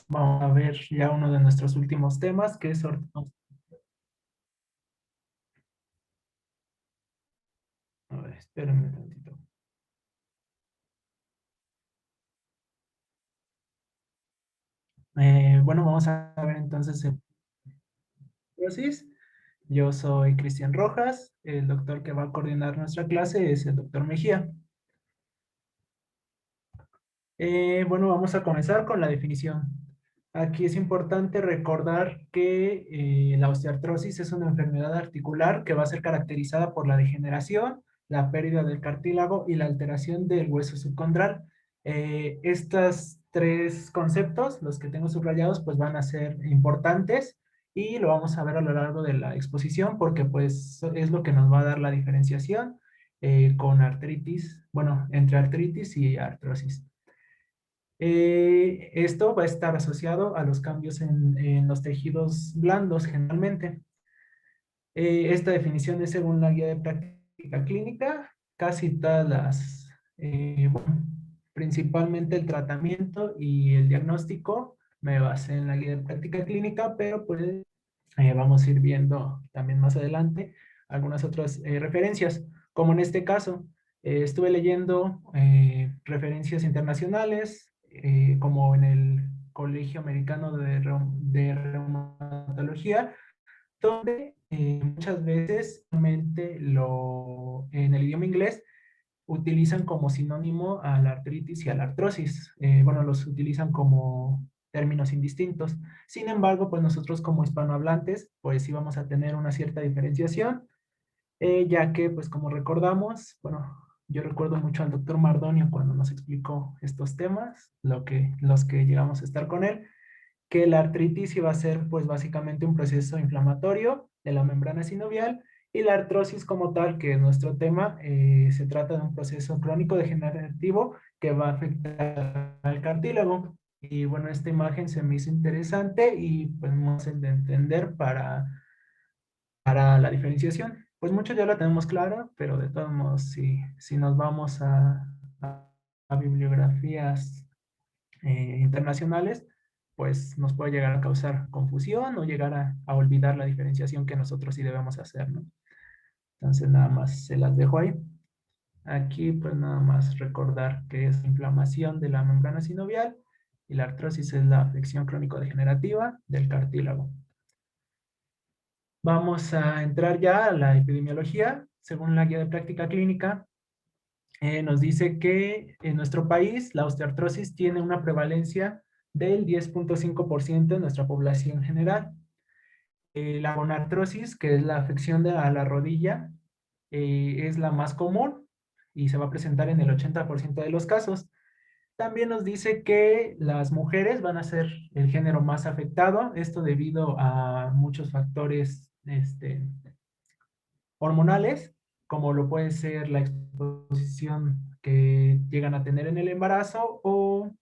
Vamos a ver ya uno de nuestros últimos temas, que es... A ver, espérenme tantito. Bueno, vamos a ver entonces el osteoporosis. Yo soy Cristian Rojas, el doctor que va a coordinar nuestra clase es el doctor Mejía. Bueno, vamos a comenzar con la definición. Aquí es importante recordar que la osteoartrosis es una enfermedad articular que va a ser caracterizada por la degeneración, la pérdida del cartílago y la alteración del hueso subcondral. Estos tres conceptos, los que tengo subrayados, pues van a ser importantes y lo vamos a ver a lo largo de la exposición porque pues es lo que nos va a dar la diferenciación con artritis, bueno, entre artritis y artrosis. Esto va a estar asociado a los cambios en los tejidos blandos generalmente. Esta definición es según la guía de práctica clínica. Casi todas bueno, principalmente el tratamiento y el diagnóstico me basé en la guía de práctica clínica, pero pues vamos a ir viendo también más adelante algunas otras referencias, como en este caso. Estuve leyendo referencias internacionales, como en el Colegio Americano de Reumatología, donde muchas veces realmente en el idioma inglés utilizan como sinónimo a la artritis y a la artrosis. Bueno, los utilizan como términos indistintos. Sin embargo, pues nosotros como hispanohablantes, pues sí vamos a tener una cierta diferenciación, ya que, pues como recordamos, bueno, yo recuerdo mucho al doctor Mardonio cuando nos explicó estos temas, los que llegamos a estar con él, que la artritis iba a ser pues básicamente un proceso inflamatorio de la membrana sinovial y la artrosis como tal, que es nuestro tema, se trata de un proceso crónico degenerativo que va a afectar al cartílago. Y bueno, esta imagen se me hizo interesante y pues más de entender para la diferenciación. Pues mucho ya la tenemos clara, pero de todos modos, si nos vamos a bibliografías internacionales, pues nos puede llegar a causar confusión o llegar a olvidar la diferenciación que nosotros sí debemos hacer, ¿no? Entonces nada más se las dejo ahí. Aquí pues nada más recordar que es inflamación de la membrana sinovial y la artrosis es la afección crónico-degenerativa del cartílago. Vamos a entrar ya a la epidemiología. Según la guía de práctica clínica, nos dice que en nuestro país la osteoartrosis tiene una prevalencia del 10.5% en nuestra población general. La gonartrosis, que es la afección a la rodilla, es la más común y se va a presentar en el 80% de los casos. También nos dice que las mujeres van a ser el género más afectado, esto debido a muchos factores hormonales, como lo puede ser la exposición que llegan a tener en el embarazo o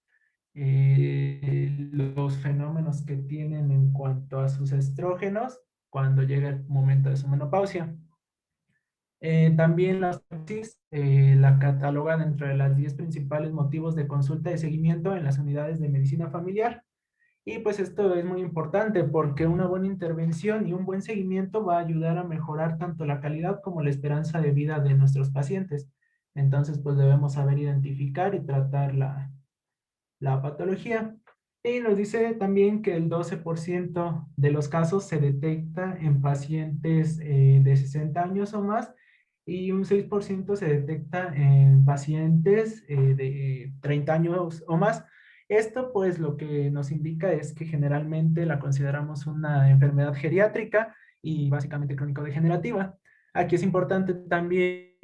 los fenómenos que tienen en cuanto a sus estrógenos cuando llega el momento de su menopausia. También la sepsis la cataloga dentro de las 10 principales motivos de consulta y seguimiento en las unidades de medicina familiar. Y pues esto es muy importante porque una buena intervención y un buen seguimiento va a ayudar a mejorar tanto la calidad como la esperanza de vida de nuestros pacientes. Entonces, pues debemos saber identificar y tratar la patología. Y nos dice también que el 12% de los casos se detecta en pacientes de 60 años o más y un 6% se detecta en pacientes de 30 años o más. Esto pues lo que nos indica es que generalmente la consideramos una enfermedad geriátrica y básicamente crónico-degenerativa. Aquí es importante también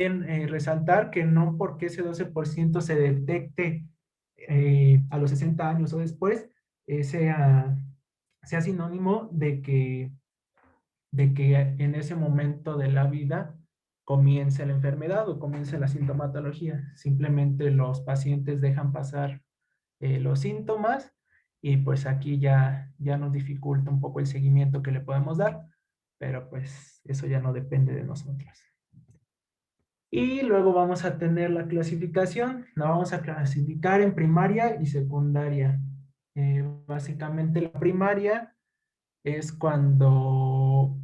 resaltar que no porque ese 12% se detecte a los 60 años o después, sea sinónimo de que en ese momento de la vida comience la enfermedad o comience la sintomatología. Simplemente los pacientes dejan pasar los síntomas y pues aquí ya nos dificulta un poco el seguimiento que le podemos dar, pero pues eso ya no depende de nosotros. Y luego vamos a tener la clasificación. La vamos a clasificar en primaria y secundaria. Básicamente la primaria es cuando,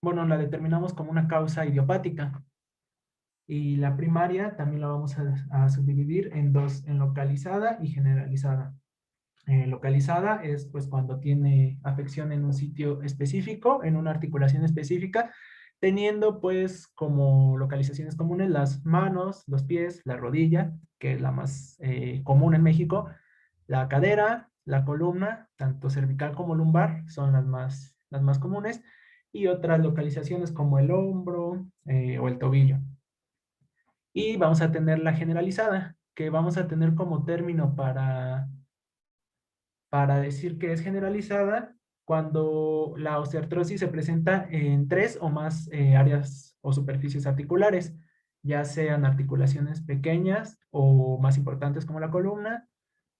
bueno, la determinamos como una causa idiopática. Y la primaria también la vamos a subdividir en dos, en localizada y generalizada. Localizada es pues cuando tiene afección en un sitio específico, en una articulación específica, teniendo pues como localizaciones comunes las manos, los pies, la rodilla, que es la más común en México, la cadera, la columna, tanto cervical como lumbar, son las más comunes, y otras localizaciones como el hombro o el tobillo. Y vamos a tener la generalizada, que vamos a tener como término para decir que es generalizada cuando la osteoartrosis se presenta en tres o más áreas o superficies articulares, ya sean articulaciones pequeñas o más importantes como la columna,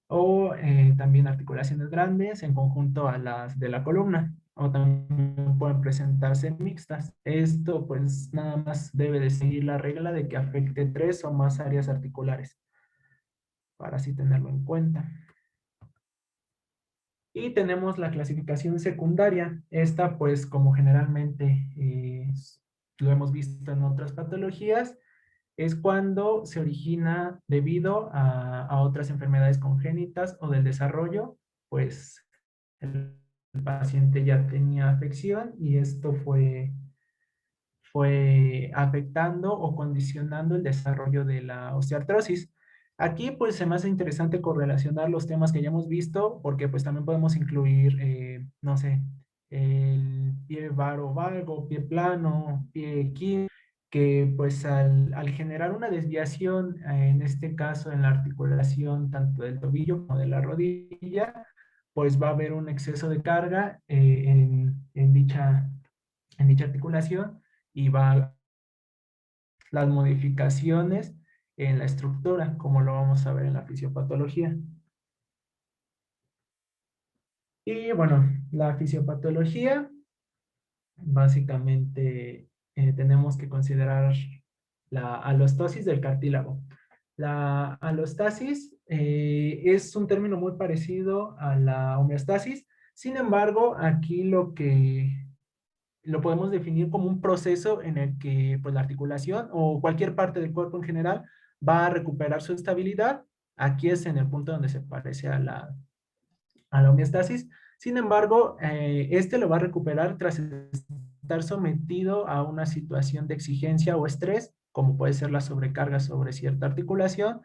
o también articulaciones grandes en conjunto a las de la columna, o también pueden presentarse mixtas. Esto pues nada más debe de seguir la regla de que afecte tres o más áreas articulares, para así tenerlo en cuenta. Y tenemos la clasificación secundaria. Esta, pues, como generalmente lo hemos visto en otras patologías, es cuando se origina debido a otras enfermedades congénitas o del desarrollo, pues el paciente ya tenía afección y esto fue afectando o condicionando el desarrollo de la osteoartrosis. Aquí pues se me hace interesante correlacionar los temas que ya hemos visto porque pues también podemos incluir, no sé, el pie varo valgo, pie plano, pie equino, que pues al generar una desviación, en este caso en la articulación tanto del tobillo como de la rodilla, pues va a haber un exceso de carga en dicha articulación y va las modificaciones en la estructura, como lo vamos a ver en la fisiopatología. Y bueno, la fisiopatología, básicamente tenemos que considerar la alostosis del cartílago. La alostasis es un término muy parecido a la homeostasis, sin embargo, aquí lo podemos definir como un proceso en el que pues, la articulación o cualquier parte del cuerpo en general va a recuperar su estabilidad. Aquí es en el punto donde se parece a la homeostasis. Sin embargo, este lo va a recuperar tras estar sometido a una situación de exigencia o estrés, como puede ser la sobrecarga sobre cierta articulación,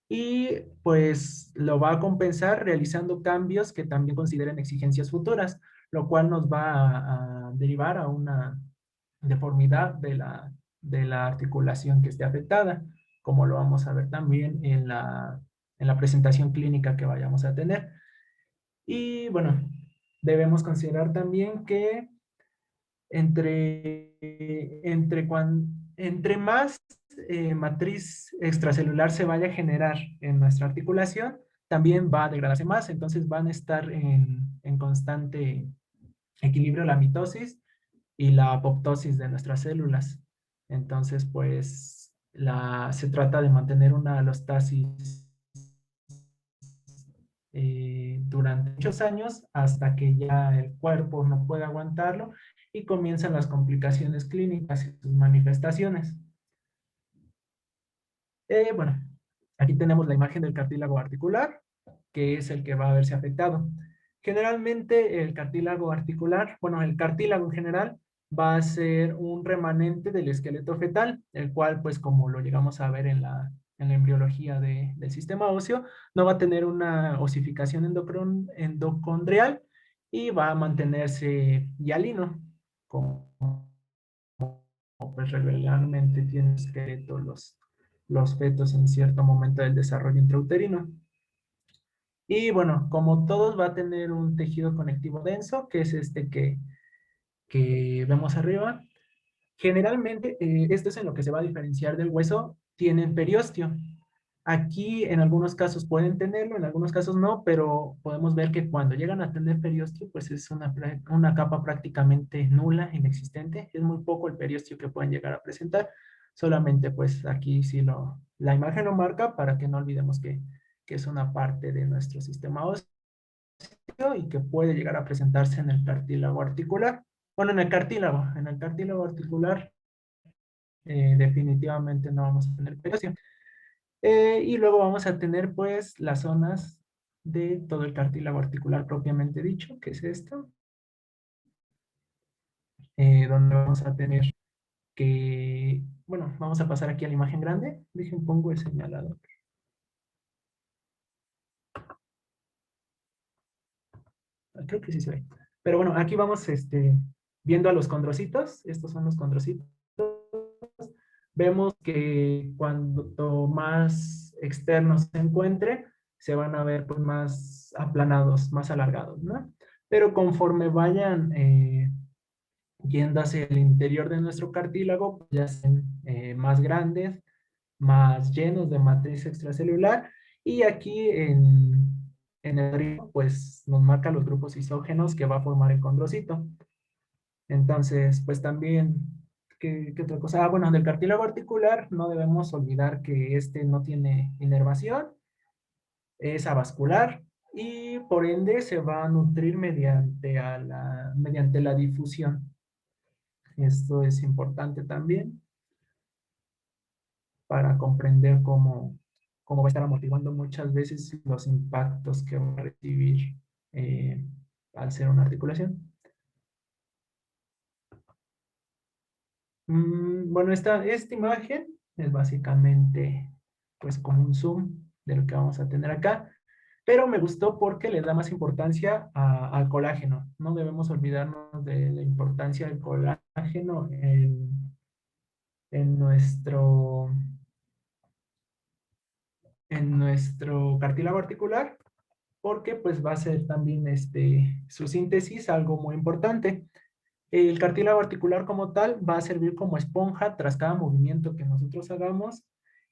y pues lo va a compensar realizando cambios que también consideren exigencias futuras, lo cual nos va a derivar a una deformidad de la articulación que esté afectada, como lo vamos a ver también en la presentación clínica que vayamos a tener. Y bueno, debemos considerar también que entre más matriz extracelular se vaya a generar en nuestra articulación, también va a degradarse más, entonces van a estar en constante equilibrio la mitosis y la apoptosis de nuestras células. Entonces, pues, se trata de mantener una alostasis durante muchos años hasta que ya el cuerpo no puede aguantarlo y comienzan las complicaciones clínicas y sus manifestaciones. Bueno, aquí tenemos la imagen del cartílago articular, que es el que va a verse afectado. Generalmente el cartílago articular, bueno, el cartílago en general, va a ser un remanente del esqueleto fetal, el cual, pues como lo llegamos a ver en la embriología del sistema óseo, no va a tener una osificación endocondrial y va a mantenerse hialino, como pues regularmente tienen esqueleto los fetos en cierto momento del desarrollo intrauterino. Y bueno, como todos va a tener un tejido conectivo denso, que es este que vemos arriba. Generalmente, esto es en lo que se va a diferenciar del hueso, tienen periósteo. Aquí en algunos casos pueden tenerlo, en algunos casos no, pero podemos ver que cuando llegan a tener periósteo, pues es una capa prácticamente nula, inexistente. Es muy poco el periósteo que pueden llegar a presentar. Solamente pues aquí sí la imagen lo marca para que no olvidemos que es una parte de nuestro sistema óseo. y que puede llegar a presentarse en el cartílago articular. Bueno, en el cartílago articular definitivamente no vamos a tener periósteo. Y luego vamos a tener pues las zonas de todo el cartílago articular propiamente dicho, que es esto, donde vamos a tener que, bueno, vamos a pasar aquí a la imagen grande. Dejen, pongo el señalador. Creo que sí se ve. Pero bueno, aquí vamos viendo a los condrocitos. Estos son los condrocitos. Vemos que cuanto más externos se encuentre, se van a ver pues, más aplanados, más alargados, ¿no? Pero conforme vayan yendo hacia el interior de nuestro cartílago, pues, ya sean más grandes, más llenos de matriz extracelular. Y aquí en el río, pues nos marca los grupos isógenos que va a formar el condrocito. Entonces, pues también, ¿qué otra cosa? Ah, bueno, del cartílago articular no debemos olvidar que este no tiene inervación, es avascular y por ende se va a nutrir mediante la difusión. Esto es importante también para comprender cómo va a estar amortiguando muchas veces los impactos que va a recibir eh, al ser una articulación. Bueno, esta imagen es básicamente pues como un zoom de lo que vamos a tener acá, pero me gustó porque le da más importancia al colágeno. No debemos olvidarnos de la importancia del colágeno en nuestro cartílago articular, porque pues va a ser también su síntesis algo muy importante. El cartílago articular como tal va a servir como esponja tras cada movimiento que nosotros hagamos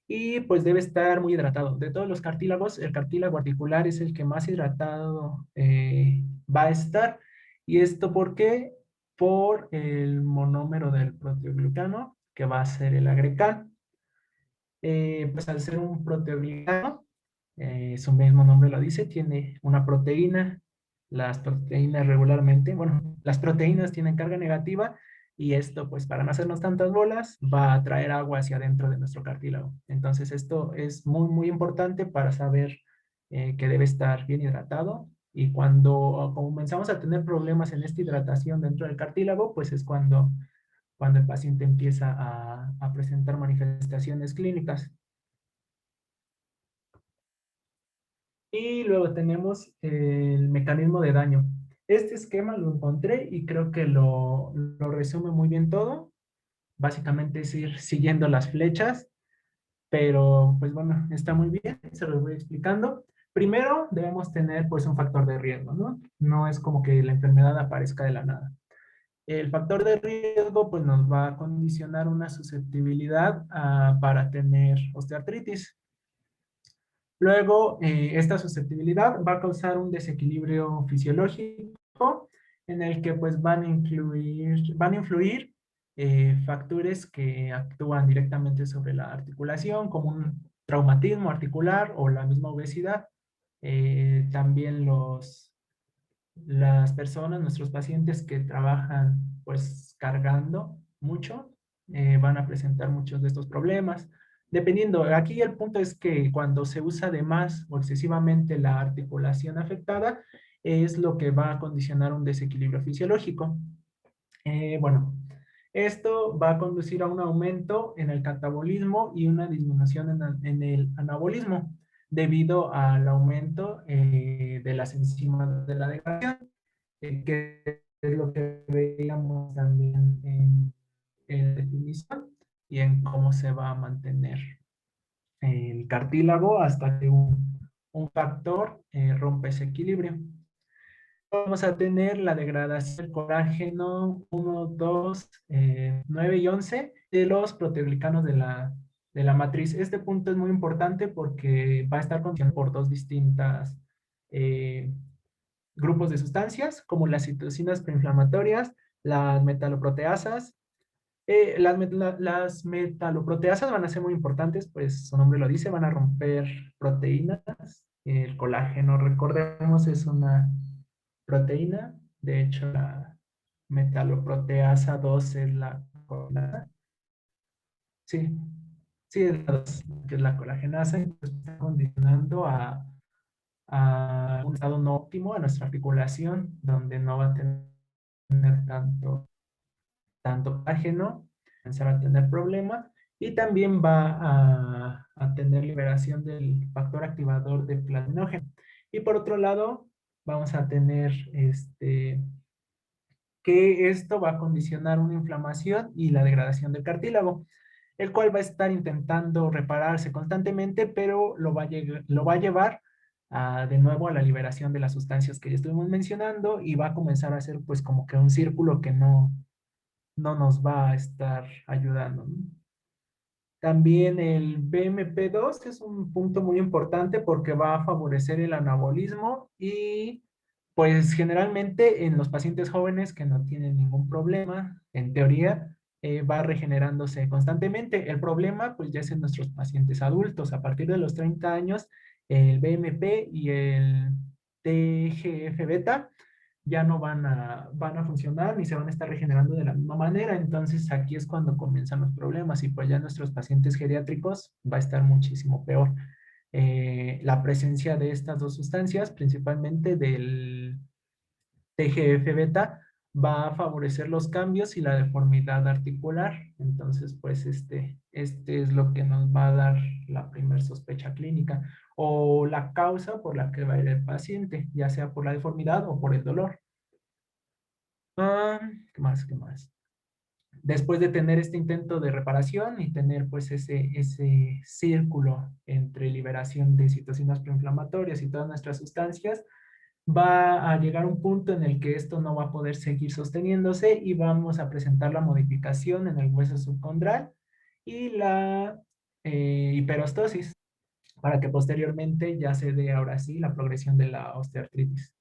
y pues debe estar muy hidratado. De todos los cartílagos, el cartílago articular es el que más hidratado va a estar. ¿Y esto por qué? Por el monómero del proteoglucano, que va a ser el agrecan. Pues al ser un proteoglicano, su mismo nombre lo dice, tiene una proteína. Las proteínas regularmente, bueno, las proteínas tienen carga negativa y esto, pues para no hacernos tantas bolas, va a traer agua hacia adentro de nuestro cartílago. Entonces esto es muy, muy importante para saber que debe estar bien hidratado y cuando comenzamos a tener problemas en esta hidratación dentro del cartílago, pues es cuando el paciente empieza a presentar manifestaciones clínicas. Y luego tenemos el mecanismo de daño. Este esquema lo encontré y creo que lo resume muy bien todo. Básicamente es ir siguiendo las flechas, pero pues bueno, está muy bien, se los voy explicando. Primero debemos tener pues un factor de riesgo, ¿no? No es como que la enfermedad aparezca de la nada. El factor de riesgo pues nos va a condicionar una susceptibilidad para tener osteoartritis. Luego, esta susceptibilidad va a causar un desequilibrio fisiológico en el que pues van a influir factores que actúan directamente sobre la articulación, como un traumatismo articular o la misma obesidad. También las personas, nuestros pacientes que trabajan pues cargando mucho, van a presentar muchos de estos problemas. Dependiendo, aquí el punto es que cuando se usa de más o excesivamente la articulación afectada, es lo que va a condicionar un desequilibrio fisiológico. Bueno, esto va a conducir a un aumento en el catabolismo y una disminución en el anabolismo debido al aumento de las enzimas de la degradación, que es lo que veíamos también en definición y en cómo se va a mantener el cartílago hasta que un factor rompe ese equilibrio. Vamos a tener la degradación del colágeno 1, 2, 9 y 11 de los proteoglicanos de la matriz. Este punto es muy importante porque va a estar condicionado por dos distintas grupos de sustancias, como las citocinas preinflamatorias, las metaloproteasas. Las metaloproteasas van a ser muy importantes, pues su nombre lo dice, van a romper proteínas El colágeno, recordemos, es una proteína. De hecho, la metaloproteasa 2 es la colágena. Sí, sí, es la 2, que es la colagenasa, y pues está condicionando a un estado no óptimo a nuestra articulación, donde no va a tener tanto colágeno, comenzar a tener problemas, y también va a tener liberación del factor activador de platinógeno. Y por otro lado, vamos a tener que esto va a condicionar una inflamación y la degradación del cartílago, el cual va a estar intentando repararse constantemente, pero lo va a llevar de nuevo a la liberación de las sustancias que ya estuvimos mencionando, y va a comenzar a hacer pues como que un círculo que no nos va a estar ayudando, ¿no? También el BMP2 es un punto muy importante porque va a favorecer el anabolismo, y pues generalmente en los pacientes jóvenes que no tienen ningún problema, en teoría, va regenerándose constantemente. El problema pues ya es en nuestros pacientes adultos. A partir de los 30 años, el BMP y el TGF beta ya no van a funcionar ni se van a estar regenerando de la misma manera. Entonces aquí es cuando comienzan los problemas, y pues ya en nuestros pacientes geriátricos va a estar muchísimo peor. La presencia de estas dos sustancias, principalmente del TGF beta, va a favorecer los cambios y la deformidad articular. Entonces, pues este es lo que nos va a dar la primer sospecha clínica o la causa por la que va a ir el paciente, ya sea por la deformidad o por el dolor. Ah, ¿qué más? ¿Qué más? Después de tener este intento de reparación y tener pues ese círculo entre liberación de citocinas proinflamatorias y todas nuestras sustancias, va a llegar un punto en el que esto no va a poder seguir sosteniéndose, y vamos a presentar la modificación en el hueso subcondral y la hiperostosis, para que posteriormente ya se dé ahora sí la progresión de la osteoartritis,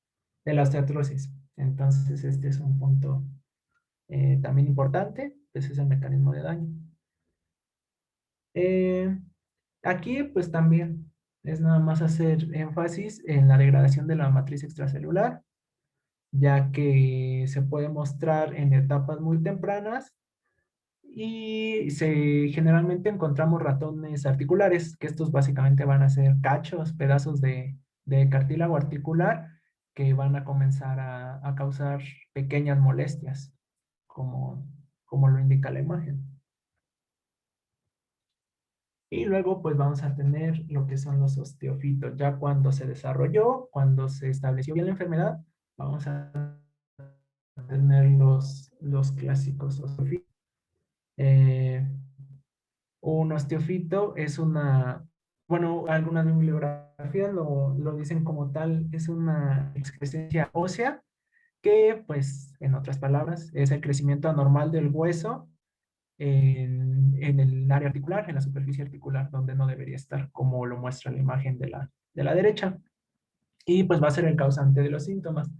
de la osteoartrosis. Entonces este es un punto también importante, pues es el mecanismo de daño. Eh, Aquí pues también es nada más hacer énfasis en la degradación de la matriz extracelular, ya que se puede mostrar en etapas muy tempranas, y generalmente encontramos ratones articulares, que estos básicamente van a ser cachos, pedazos de cartílago articular, que van a comenzar a causar pequeñas molestias, como, como lo indica la imagen. Y luego pues vamos a tener lo que son los osteofitos. Ya cuando se desarrolló, cuando se estableció bien la enfermedad, vamos a tener los clásicos osteofitos. Eh, un osteofito es bueno, algunas bibliografías lo dicen como tal, es una excrescencia ósea que, pues, en otras palabras, es el crecimiento anormal del hueso en el área articular, en la superficie articular, donde no debería estar, como lo muestra la imagen de la derecha. Y pues va a ser el causante de los síntomas,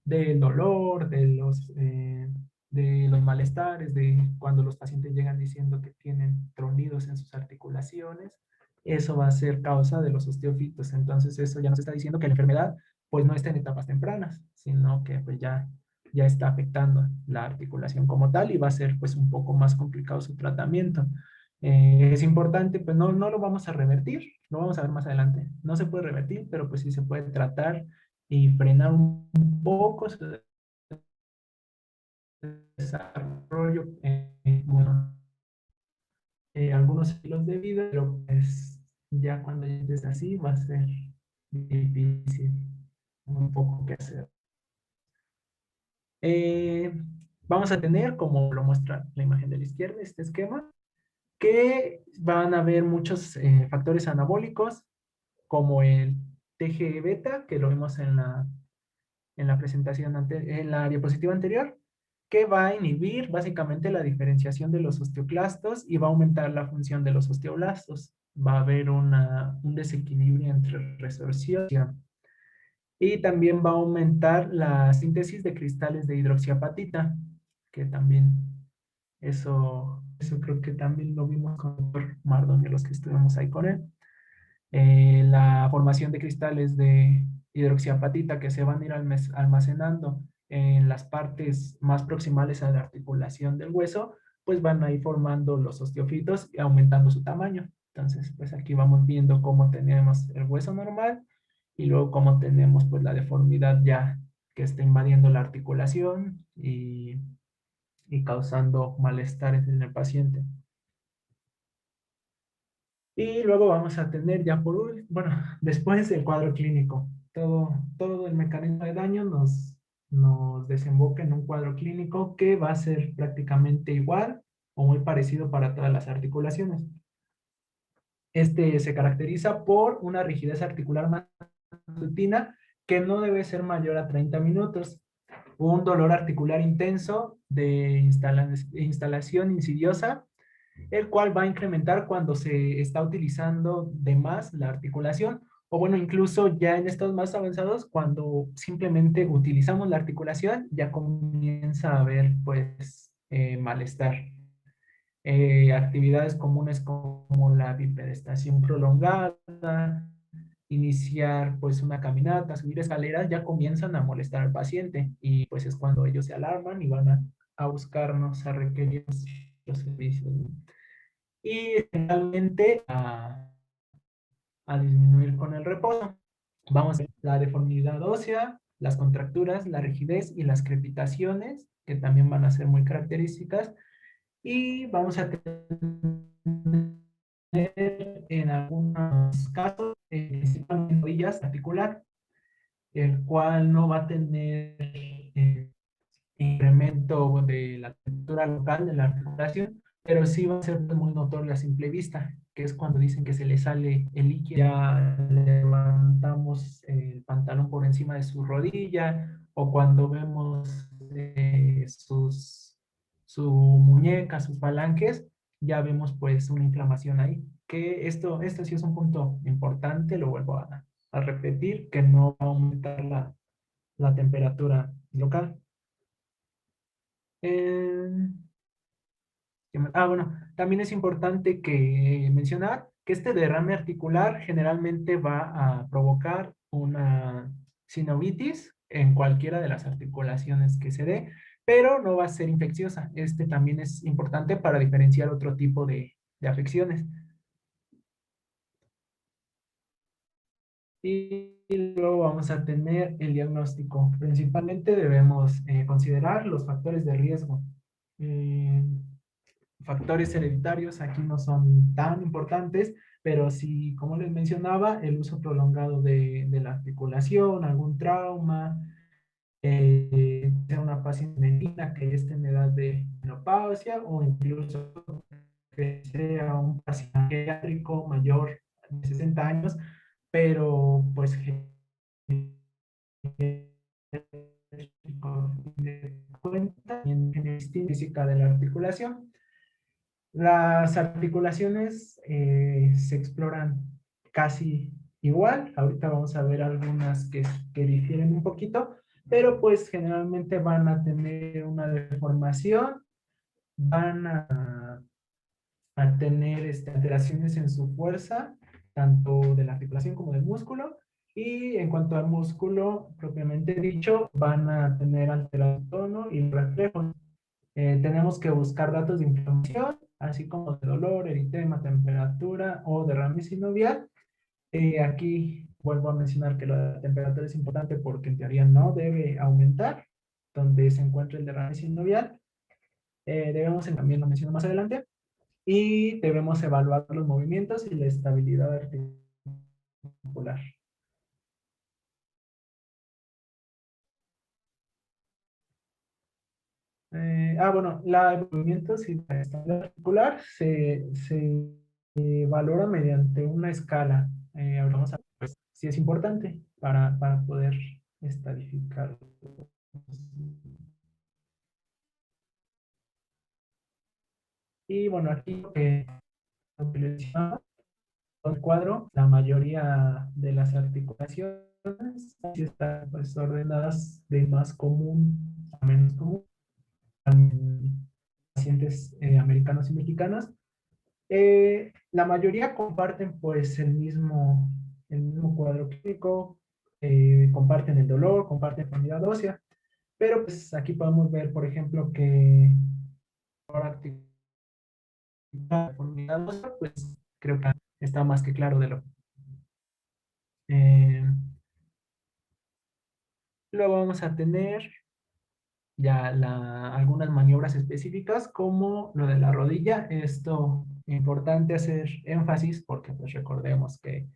del dolor, de los malestares, de cuando los pacientes llegan diciendo que tienen tronidos en sus articulaciones. Eso va a ser causa de los osteofitos. Entonces eso ya nos está diciendo que la enfermedad pues no está en etapas tempranas, sino que pues ya está afectando la articulación como tal, y va a ser pues un poco más complicado su tratamiento. Es importante, pues no lo vamos a revertir, lo vamos a ver más adelante. No se puede revertir, pero pues sí se puede tratar y frenar un poco su desarrollo en bueno, algunos estilos de vida, pero pues ya cuando ya estés así va a ser difícil, un poco que hacer. Eh, Vamos a tener, como lo muestra la imagen de la izquierda, este esquema, que van a haber muchos factores anabólicos, como el TG beta, que lo vimos en la presentación, en la diapositiva anterior, que va a inhibir básicamente la diferenciación de los osteoclastos y va a aumentar la función de los osteoblastos. Va a haber un desequilibrio entre resorción, y también va a aumentar la síntesis de cristales de hidroxiapatita, que también eso creo que también lo vimos con el doctor Mardon y los que estuvimos ahí con él. la formación de cristales de hidroxiapatita que se van a ir almacenando en las partes más proximales a la articulación del hueso, pues van a ir formando los osteofitos y aumentando su tamaño. Entonces, pues aquí vamos viendo cómo tenemos el hueso normal y luego cómo tenemos pues la deformidad ya que está invadiendo la articulación y causando malestares en el paciente. Y luego vamos a tener ya bueno, después el cuadro clínico. Todo el mecanismo de daño nos desemboca en un cuadro clínico que va a ser prácticamente igual o muy parecido para todas las articulaciones. Este se caracteriza por una rigidez articular matutina que no debe ser mayor a 30 minutos, un dolor articular intenso de instalación insidiosa, el cual va a incrementar cuando se está utilizando de más la articulación, o bueno, incluso ya en estados más avanzados, cuando simplemente utilizamos la articulación, ya comienza a haber pues malestar. Actividades comunes como la bipedestación prolongada, iniciar pues una caminata, subir escaleras, ya comienzan a molestar al paciente y pues es cuando ellos se alarman y van a buscarnos, a requerir los servicios, ¿no? Y finalmente a disminuir con el reposo. Vamos a ver la deformidad ósea, las contracturas, la rigidez y las crepitaciones, que también van a ser muy características. Y vamos a tener en algunos casos, principalmente rodillas articular, el cual no va a tener incremento de la temperatura local de la articulación, pero sí va a ser muy notorio a simple vista, que es cuando dicen que se le sale el líquido. Ya levantamos el pantalón por encima de su rodilla, o cuando vemos su muñeca, sus falanges, ya vemos pues una inflamación ahí. Que esto sí es un punto importante, lo vuelvo a repetir, que no va a aumentar la temperatura local. Eh, bueno, también es importante que mencionar que este derrame articular generalmente va a provocar una sinovitis en cualquiera de las articulaciones que se dé, pero no va a ser infecciosa. Este también es importante para diferenciar otro tipo de afecciones. Y luego vamos a tener el diagnóstico. Principalmente debemos considerar los factores de riesgo. Eh, Factores hereditarios aquí no son tan importantes, pero sí, como les mencionaba, el uso prolongado de la articulación, algún trauma, sea una paciente femenina que ya esté en edad de menopausia o incluso que sea un paciente geriátrico mayor de 60 años, pero pues cuenta en física de la articulación. Las articulaciones se exploran casi igual. Ahorita vamos a ver algunas que difieren un poquito, pero pues generalmente van a tener una deformación, van a tener alteraciones en su fuerza, tanto de la articulación como del músculo. Y en cuanto al músculo propiamente dicho, van a tener alterado el tono y el reflejo. Tenemos que buscar datos de inflamación, así como de dolor, eritema, temperatura o derrame sinovial. Aquí vuelvo a mencionar que la temperatura es importante porque en teoría no debe aumentar donde se encuentra el derrame sinovial. Debemos, también lo menciono más adelante, y debemos evaluar los movimientos y la estabilidad articular. Bueno, la movimientos y la estabilidad articular se valora mediante una escala. Ahora vamos a ver pues, si es importante para poder estadificar. Y bueno, aquí lo que les decía, el cuadro, la mayoría de las articulaciones sí están pues, ordenadas de más común a menos común. En pacientes americanos y mexicanos. La mayoría comparten pues el mismo cuadro clínico, comparten el dolor, comparten deformidad ósea, pero pues aquí podemos ver, por ejemplo, que por actividad deformidad ósea, pues creo que está más que claro de lo. Eh, Luego vamos a tener ya algunas maniobras específicas como lo de la rodilla. Esto importante hacer énfasis porque pues recordemos que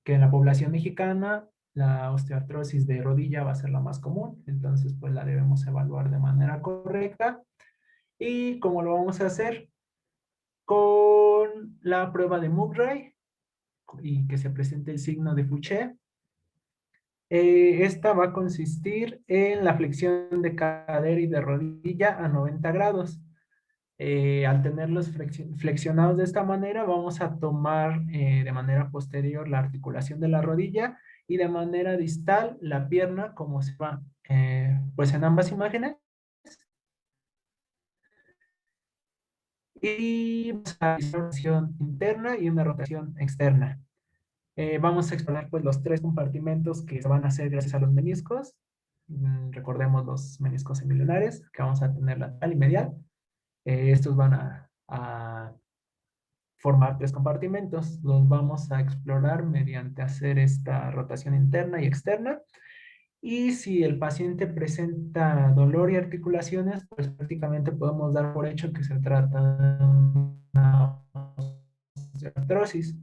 en la población mexicana la osteoartrosis de rodilla va a ser la más común, entonces pues la debemos evaluar de manera correcta. ¿Y cómo lo vamos a hacer? Con la prueba de Murray y que se presente el signo de Fouché. Esta va a consistir en la flexión de cadera y de rodilla a 90 grados. Al tenerlos flexionados de esta manera, vamos a tomar de manera posterior la articulación de la rodilla y de manera distal la pierna, como se va, pues en ambas imágenes. Y vamos a realizar una rotación interna y una rotación externa. Vamos a explorar pues los tres compartimentos que se van a hacer gracias a los meniscos. Recordemos los meniscos semilunares, que vamos a tener lateral y medial. Estos van a formar tres compartimentos. Los vamos a explorar mediante hacer esta rotación interna y externa. Y si el paciente presenta dolor y articulaciones, pues prácticamente podemos dar por hecho que se trata de una osteoartrosis.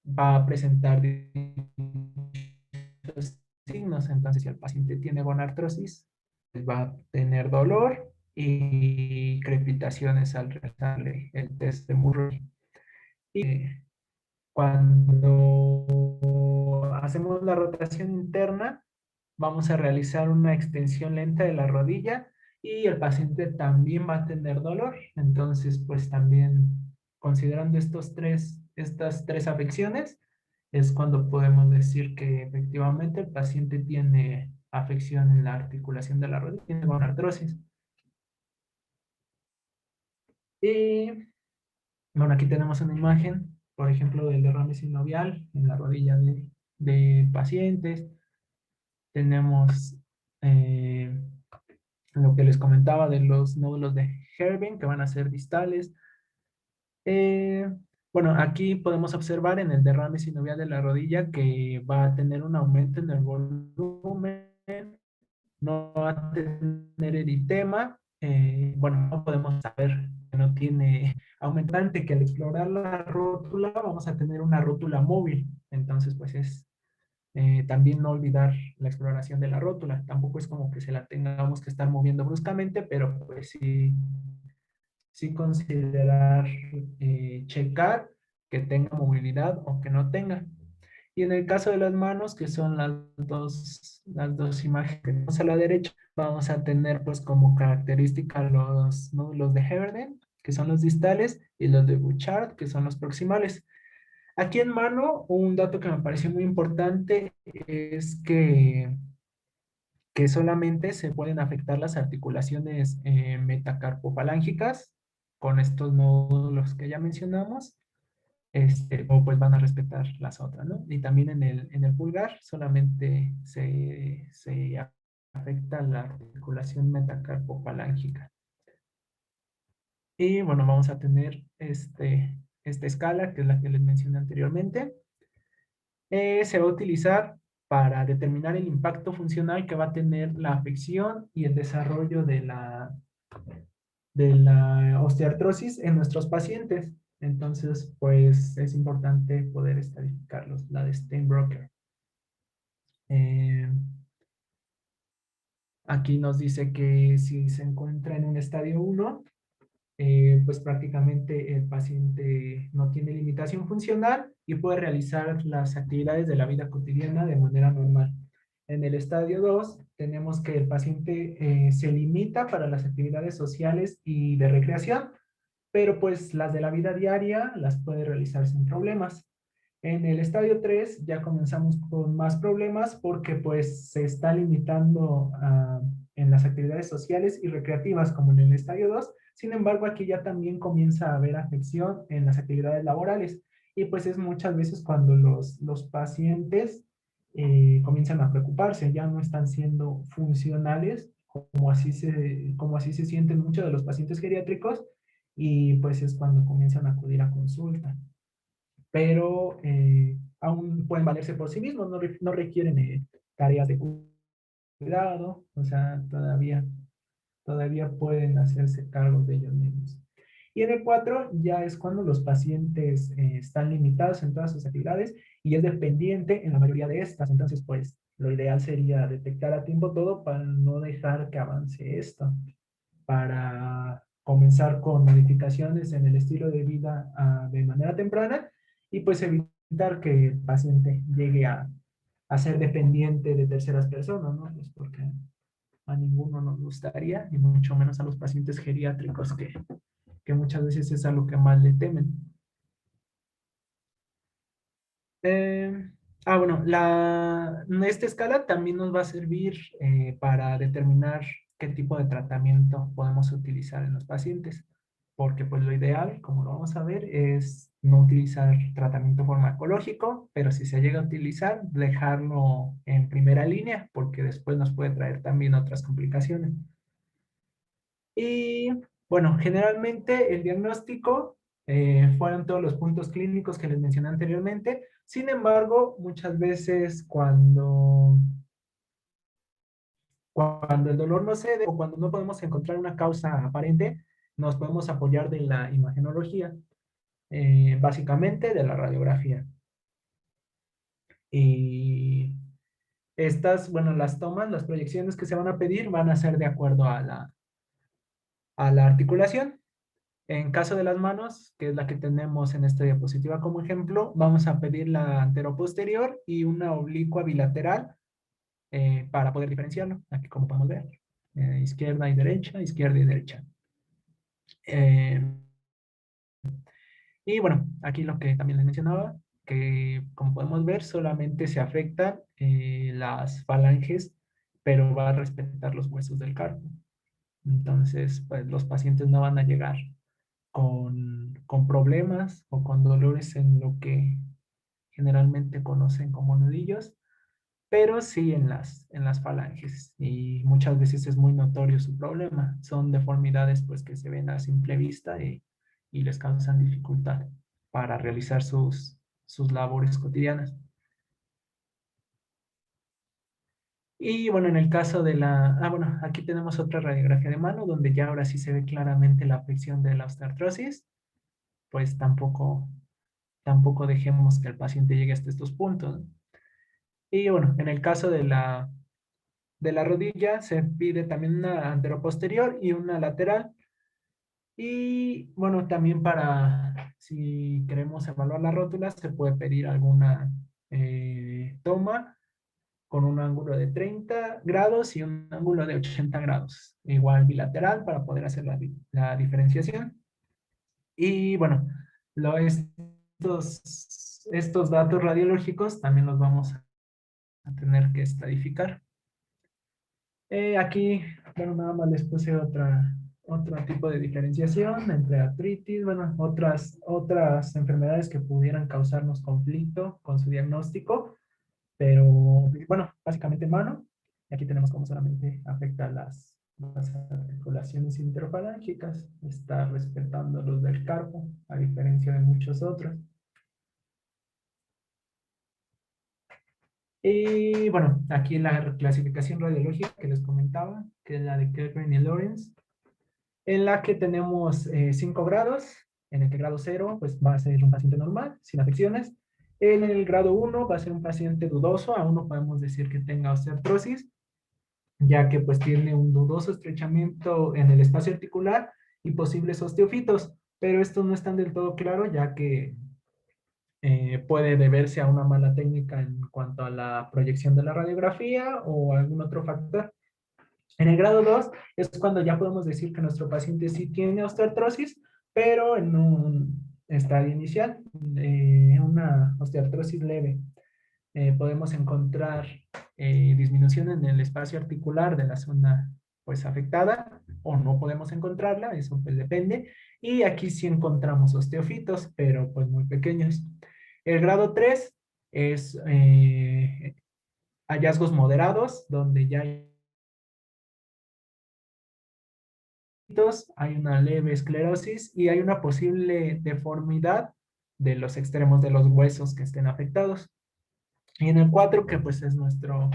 Va a presentar distintos signos. Entonces, si el paciente tiene gonartrosis, pues va a tener dolor y crepitaciones al realizarle el test de Murray. Y cuando hacemos la rotación interna, vamos a realizar una extensión lenta de la rodilla y el paciente también va a tener dolor. Entonces, pues también considerando estas tres afecciones, es cuando podemos decir que efectivamente el paciente tiene afección en la articulación de la rodilla, tiene artrosis. Y bueno, aquí tenemos una imagen, por ejemplo, del derrame sinovial en la rodilla de pacientes. Tenemos lo que les comentaba de los nódulos de Herving, que van a ser distales. Eh, bueno, aquí podemos observar en el derrame sinovial de la rodilla que va a tener un aumento en el volumen, no va a tener eritema. Bueno, no podemos saber que no tiene aumentante, que al explorar la rótula vamos a tener una rótula móvil. Entonces, pues es también no olvidar la exploración de la rótula. Tampoco es como que se la tengamos que estar moviendo bruscamente, pero pues sí considerar, checar que tenga movilidad o que no tenga. Y en el caso de las manos, que son las dos imágenes que tenemos a la derecha, vamos a tener pues como característica los nódulos de Heberden, que son los distales, y los de Bouchard, que son los proximales. Aquí en mano, un dato que me pareció muy importante es que solamente se pueden afectar las articulaciones metacarpofalángicas con estos nódulos que ya mencionamos, o pues van a respetar las otras, ¿no? Y también en el pulgar solamente se afecta la articulación metacarpofalángica. Y bueno, vamos a tener esta escala, que es la que les mencioné anteriormente. Se va a utilizar para determinar el impacto funcional que va a tener la afección y el desarrollo de la osteoartrosis en nuestros pacientes. Entonces, pues es importante poder estadificarlos, la de Steinbroker. Eh, Aquí nos dice que si se encuentra en un estadio 1, pues prácticamente el paciente no tiene limitación funcional y puede realizar las actividades de la vida cotidiana de manera normal. En el estadio 2 tenemos que el paciente se limita para las actividades sociales y de recreación, pero pues las de la vida diaria las puede realizar sin problemas. En el estadio 3 ya comenzamos con más problemas porque pues se está limitando en las actividades sociales y recreativas como en el estadio 2, Sin embargo, aquí ya también comienza a haber afección en las actividades laborales y pues es muchas veces cuando los pacientes comienzan a preocuparse, ya no están siendo funcionales, como así se sienten muchos de los pacientes geriátricos y pues es cuando comienzan a acudir a consulta. Pero aún pueden valerse por sí mismos, no requieren tareas de cuidado, o sea, todavía pueden hacerse cargo de ellos mismos. Y en el 4 ya es cuando los pacientes están limitados en todas sus actividades y es dependiente en la mayoría de estas. Entonces, pues, lo ideal sería detectar a tiempo todo para no dejar que avance esto, para comenzar con modificaciones en el estilo de vida de manera temprana y pues evitar que el paciente llegue a ser dependiente de terceras personas, ¿no? Pues porque a ninguno nos gustaría, y mucho menos a los pacientes geriátricos que muchas veces es a lo que más le temen. Eh, bueno, esta escala también nos va a servir para determinar qué tipo de tratamiento podemos utilizar en los pacientes, porque pues lo ideal, como lo vamos a ver, es no utilizar tratamiento farmacológico, pero si se llega a utilizar, dejarlo en primera línea, porque después nos puede traer también otras complicaciones. Y bueno, generalmente el diagnóstico fueron todos los puntos clínicos que les mencioné anteriormente. Sin embargo, muchas veces cuando el dolor no cede o cuando no podemos encontrar una causa aparente, nos podemos apoyar de la imagenología, básicamente de la radiografía. Y estas, bueno, las tomas, las proyecciones que se van a pedir van a ser de acuerdo a la articulación. En caso de las manos, que es la que tenemos en esta diapositiva como ejemplo, vamos a pedir la anteroposterior y una oblicua bilateral para poder diferenciarlo. Aquí como podemos ver, izquierda y derecha, izquierda y derecha. Eh, y bueno, aquí lo que también les mencionaba, que como podemos ver, solamente se afectan las falanges, pero va a respetar los huesos del carpo. Entonces, pues los pacientes no van a llegar con problemas o con dolores en lo que generalmente conocen como nudillos, pero sí en las falanges. Y muchas veces es muy notorio su problema. Son deformidades pues que se ven a simple vista y les causan dificultad para realizar sus labores cotidianas. Y bueno, en el caso de bueno, aquí tenemos otra radiografía de mano donde ya ahora sí se ve claramente la afección de la osteoartrosis, pues tampoco dejemos que el paciente llegue hasta estos puntos. Y bueno, en el caso de la rodilla se pide también una anteroposterior y una lateral. Y bueno, también para si queremos evaluar la rótula, se puede pedir alguna toma con un ángulo de 30 grados y un ángulo de 80 grados, igual bilateral para poder hacer la diferenciación. Y bueno, estos datos radiológicos también los vamos a tener que estadificar. Aquí, bueno, nada más les puse otro tipo de diferenciación entre artritis, bueno, otras enfermedades que pudieran causarnos conflicto con su diagnóstico, pero bueno, básicamente mano. Y aquí tenemos cómo solamente afecta las articulaciones interfalángicas, está respetando los del carpo, a diferencia de muchos otros. Y bueno, aquí la clasificación radiológica que les comentaba, que es la de Kelvin y Lawrence, en la que tenemos 5 grados, en el que grado 0 pues, va a ser un paciente normal, sin afecciones. En el grado 1 va a ser un paciente dudoso, aún no podemos decir que tenga osteoartrosis, ya que pues tiene un dudoso estrechamiento en el espacio articular y posibles osteofitos, pero estos no están del todo claros, ya que puede deberse a una mala técnica en cuanto a la proyección de la radiografía o algún otro factor. En el grado 2 es cuando ya podemos decir que nuestro paciente sí tiene osteoartrosis, pero en un estadio inicial, una osteoartrosis leve. Podemos encontrar disminución en el espacio articular de la zona pues afectada o no podemos encontrarla, eso pues depende. Y aquí sí encontramos osteofitos, pero pues muy pequeños. El grado 3 es hallazgos moderados, donde ya hay hay una leve esclerosis y hay una posible deformidad de los extremos de los huesos que estén afectados. Y en el 4 que pues es nuestro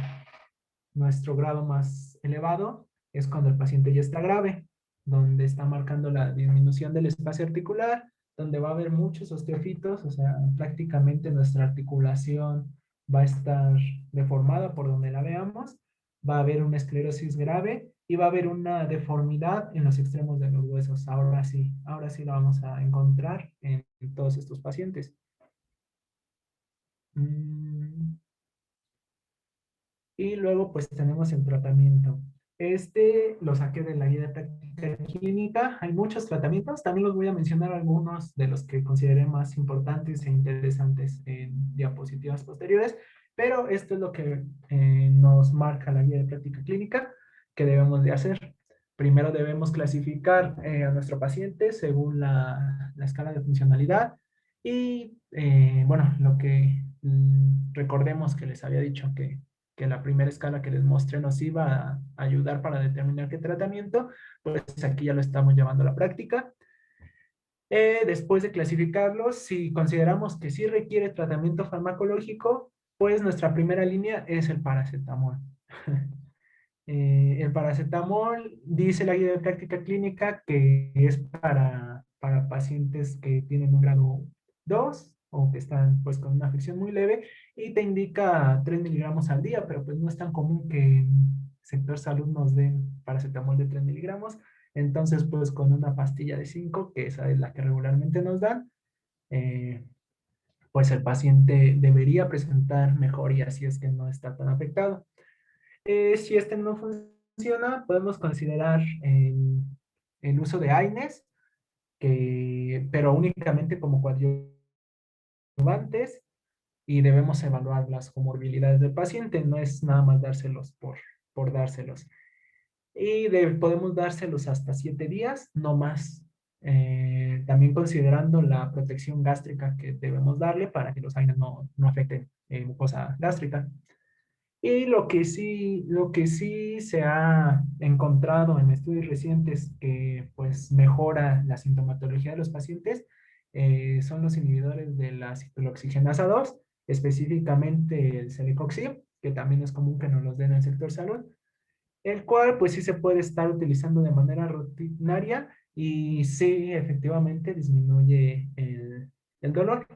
grado más elevado, es cuando el paciente ya está grave, donde está marcando la disminución del espacio articular, donde va a haber muchos osteofitos, o sea, prácticamente nuestra articulación va a estar deformada por donde la veamos, va a haber una esclerosis grave y va a haber una deformidad en los extremos de los huesos. Ahora sí la vamos a encontrar en todos estos pacientes. Mm. Y luego pues tenemos el tratamiento. Este lo saqué de la guía de práctica clínica. Hay muchos tratamientos. También los voy a mencionar algunos de los que consideré más importantes e interesantes en diapositivas posteriores. Pero esto es lo que nos marca la guía de práctica clínica que debemos de hacer. Primero debemos clasificar a nuestro paciente según la escala de funcionalidad. Y bueno, lo que recordemos que les había dicho que la primera escala que les mostré nos iba a ayudar para determinar qué tratamiento, pues aquí ya lo estamos llevando a la práctica. Después de clasificarlos, si consideramos que sí requiere tratamiento farmacológico, pues nuestra primera línea es el paracetamol. El paracetamol dice la guía de práctica clínica que es para pacientes que tienen un grado 2 o que están pues con una afección muy leve y te indica 3 miligramos al día, pero pues no es tan común que en sector salud nos den paracetamol de 3 miligramos. Entonces pues con una pastilla de 5 que esa es la que regularmente nos dan, eh, pues el paciente debería presentar mejoría si es que no está tan afectado. Si este no funciona, podemos considerar el uso de AINES, pero únicamente como coadyuvantes y debemos evaluar las comorbilidades del paciente, no es nada más dárselos por dárselos. Y podemos dárselos hasta 7 días, no más. También considerando la protección gástrica que debemos darle para que los AINES no afecten mucosa gástrica. Y lo que sí se ha encontrado en estudios recientes que pues mejora la sintomatología de los pacientes son los inhibidores de la ciclooxigenasa 2, específicamente el celecoxib, que también es común que nos los den en el sector salud, el cual pues sí se puede estar utilizando de manera rutinaria y sí efectivamente disminuye el dolor.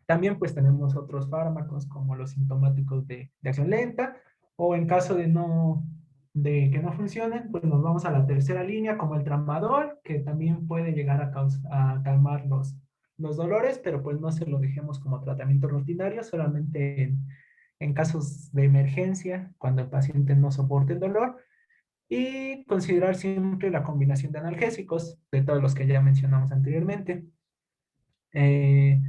También pues tenemos otros fármacos como los sintomáticos de acción lenta o en caso de que no funcionen, pues nos vamos a la tercera línea como el tramadol, que también puede llegar a calmar los dolores, pero pues no se lo dejemos como tratamiento rutinario, solamente en casos de emergencia, cuando el paciente no soporte el dolor, y considerar siempre la combinación de analgésicos, de todos los que ya mencionamos anteriormente. Eh,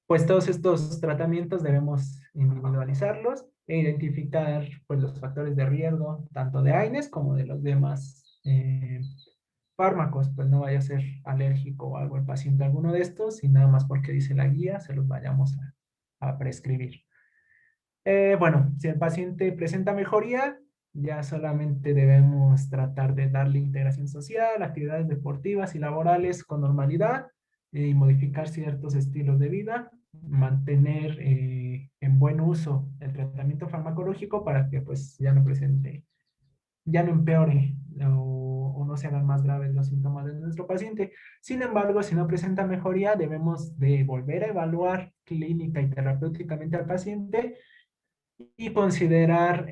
pues todos estos tratamientos debemos individualizarlos e identificar pues los factores de riesgo, tanto de AINES como de los demás fármacos, pues no vaya a ser alérgico o algo el paciente a alguno de estos y nada más porque dice la guía se los vayamos a prescribir. Bueno, si el paciente presenta mejoría, ya solamente debemos tratar de darle integración social, actividades deportivas y laborales con normalidad y modificar ciertos estilos de vida, mantener en buen uso el tratamiento farmacológico para que pues ya no presente, ya no empeore o no se hagan más graves los síntomas de nuestro paciente. Sin embargo, si no presenta mejoría, debemos de volver a evaluar clínica y terapéuticamente al paciente y considerar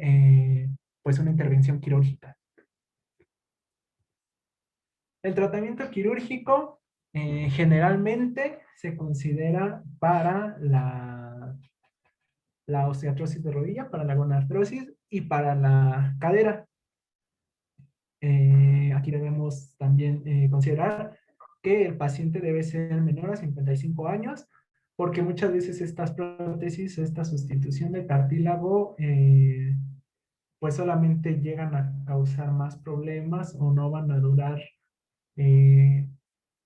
pues una intervención quirúrgica. El tratamiento quirúrgico generalmente se considera para la osteoartrosis de rodilla, para la gonartrosis y para la cadera. Aquí debemos también considerar que el paciente debe ser menor a 55 años, porque muchas veces estas prótesis, esta sustitución de cartílago, pues solamente llegan a causar más problemas o no van a durar, eh,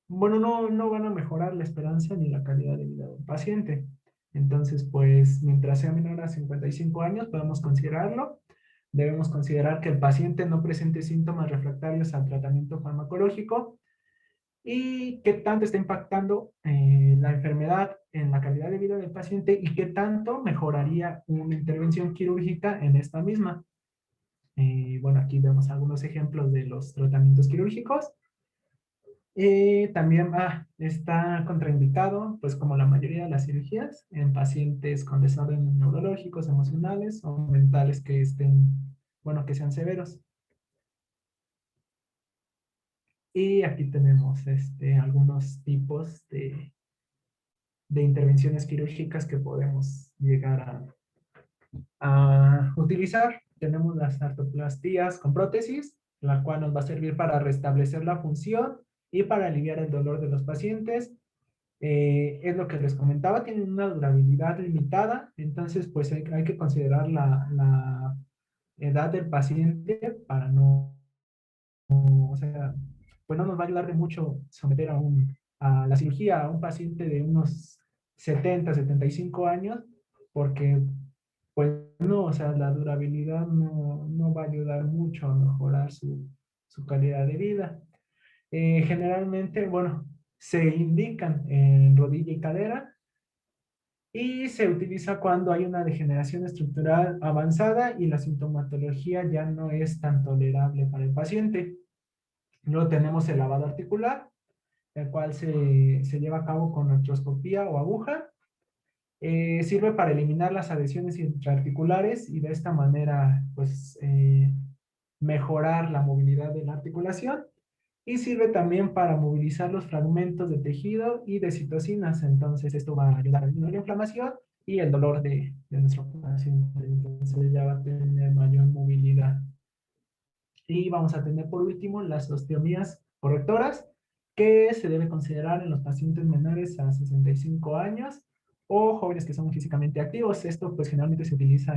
bueno, no van a mejorar la esperanza ni la calidad de vida del paciente. Entonces, pues mientras sea menor a 55 años, podemos considerarlo. Debemos considerar que el paciente no presente síntomas refractarios al tratamiento farmacológico y qué tanto está impactando la enfermedad en la calidad de vida del paciente y qué tanto mejoraría una intervención quirúrgica en esta misma. Bueno, aquí vemos algunos ejemplos de los tratamientos quirúrgicos. También está contraindicado, pues como la mayoría de las cirugías, en pacientes con desórdenes neurológicos, emocionales o mentales que estén, bueno, que sean severos. Y aquí tenemos algunos tipos de intervenciones quirúrgicas que podemos llegar a utilizar. Tenemos las artroplastías con prótesis, la cual nos va a servir para restablecer la función y para aliviar el dolor de los pacientes. Es lo que les comentaba, tienen una durabilidad limitada, entonces pues hay que considerar la edad del paciente para no, o sea, pues no nos va a ayudar de mucho someter a la cirugía a un paciente de unos 70, 75 años, porque pues no, o sea, la durabilidad no va a ayudar mucho a mejorar su calidad de vida. Generalmente, bueno, se indican en rodilla y cadera y se utiliza cuando hay una degeneración estructural avanzada y la sintomatología ya no es tan tolerable para el paciente. Luego tenemos el lavado articular, el cual se lleva a cabo con artroscopía o aguja. Sirve para eliminar las adhesiones intraarticulares y de esta manera, pues, mejorar la movilidad de la articulación. Y sirve también para movilizar los fragmentos de tejido y de citocinas. Entonces, esto va a ayudar a disminuir la inflamación y el dolor de nuestro paciente. Entonces, ya va a tener mayor movilidad. Y vamos a tener por último las osteomías correctoras, que se debe considerar en los pacientes menores a 65 años o jóvenes que son físicamente activos. Esto pues generalmente se utiliza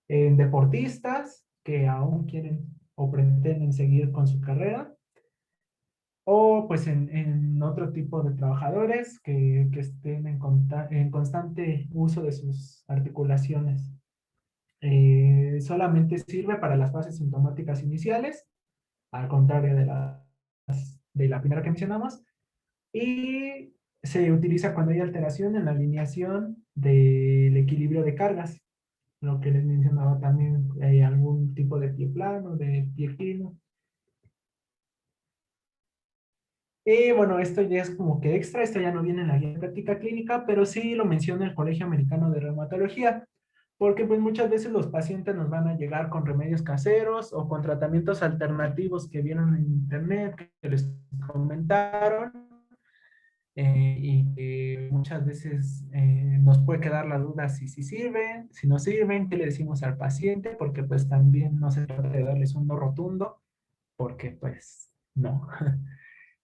en deportistas que aún quieren o pretenden seguir con su carrera, o pues en otro tipo de trabajadores que estén en constante uso de sus articulaciones. Solamente sirve para las fases sintomáticas iniciales, al contrario de la primera que mencionamos, y se utiliza cuando hay alteración en la alineación del equilibrio de cargas, lo que les mencionaba también, algún tipo de pie plano, de pie fino. Y bueno, esto ya es como que extra, esto ya no viene en la guía de práctica clínica, pero sí lo menciona el Colegio Americano de Reumatología, porque pues muchas veces los pacientes nos van a llegar con remedios caseros o con tratamientos alternativos que vieron en internet, que les comentaron, y que muchas veces nos puede quedar la duda si sirven, si no sirven, qué le decimos al paciente, porque pues también no se trata de darles un no rotundo, porque pues no.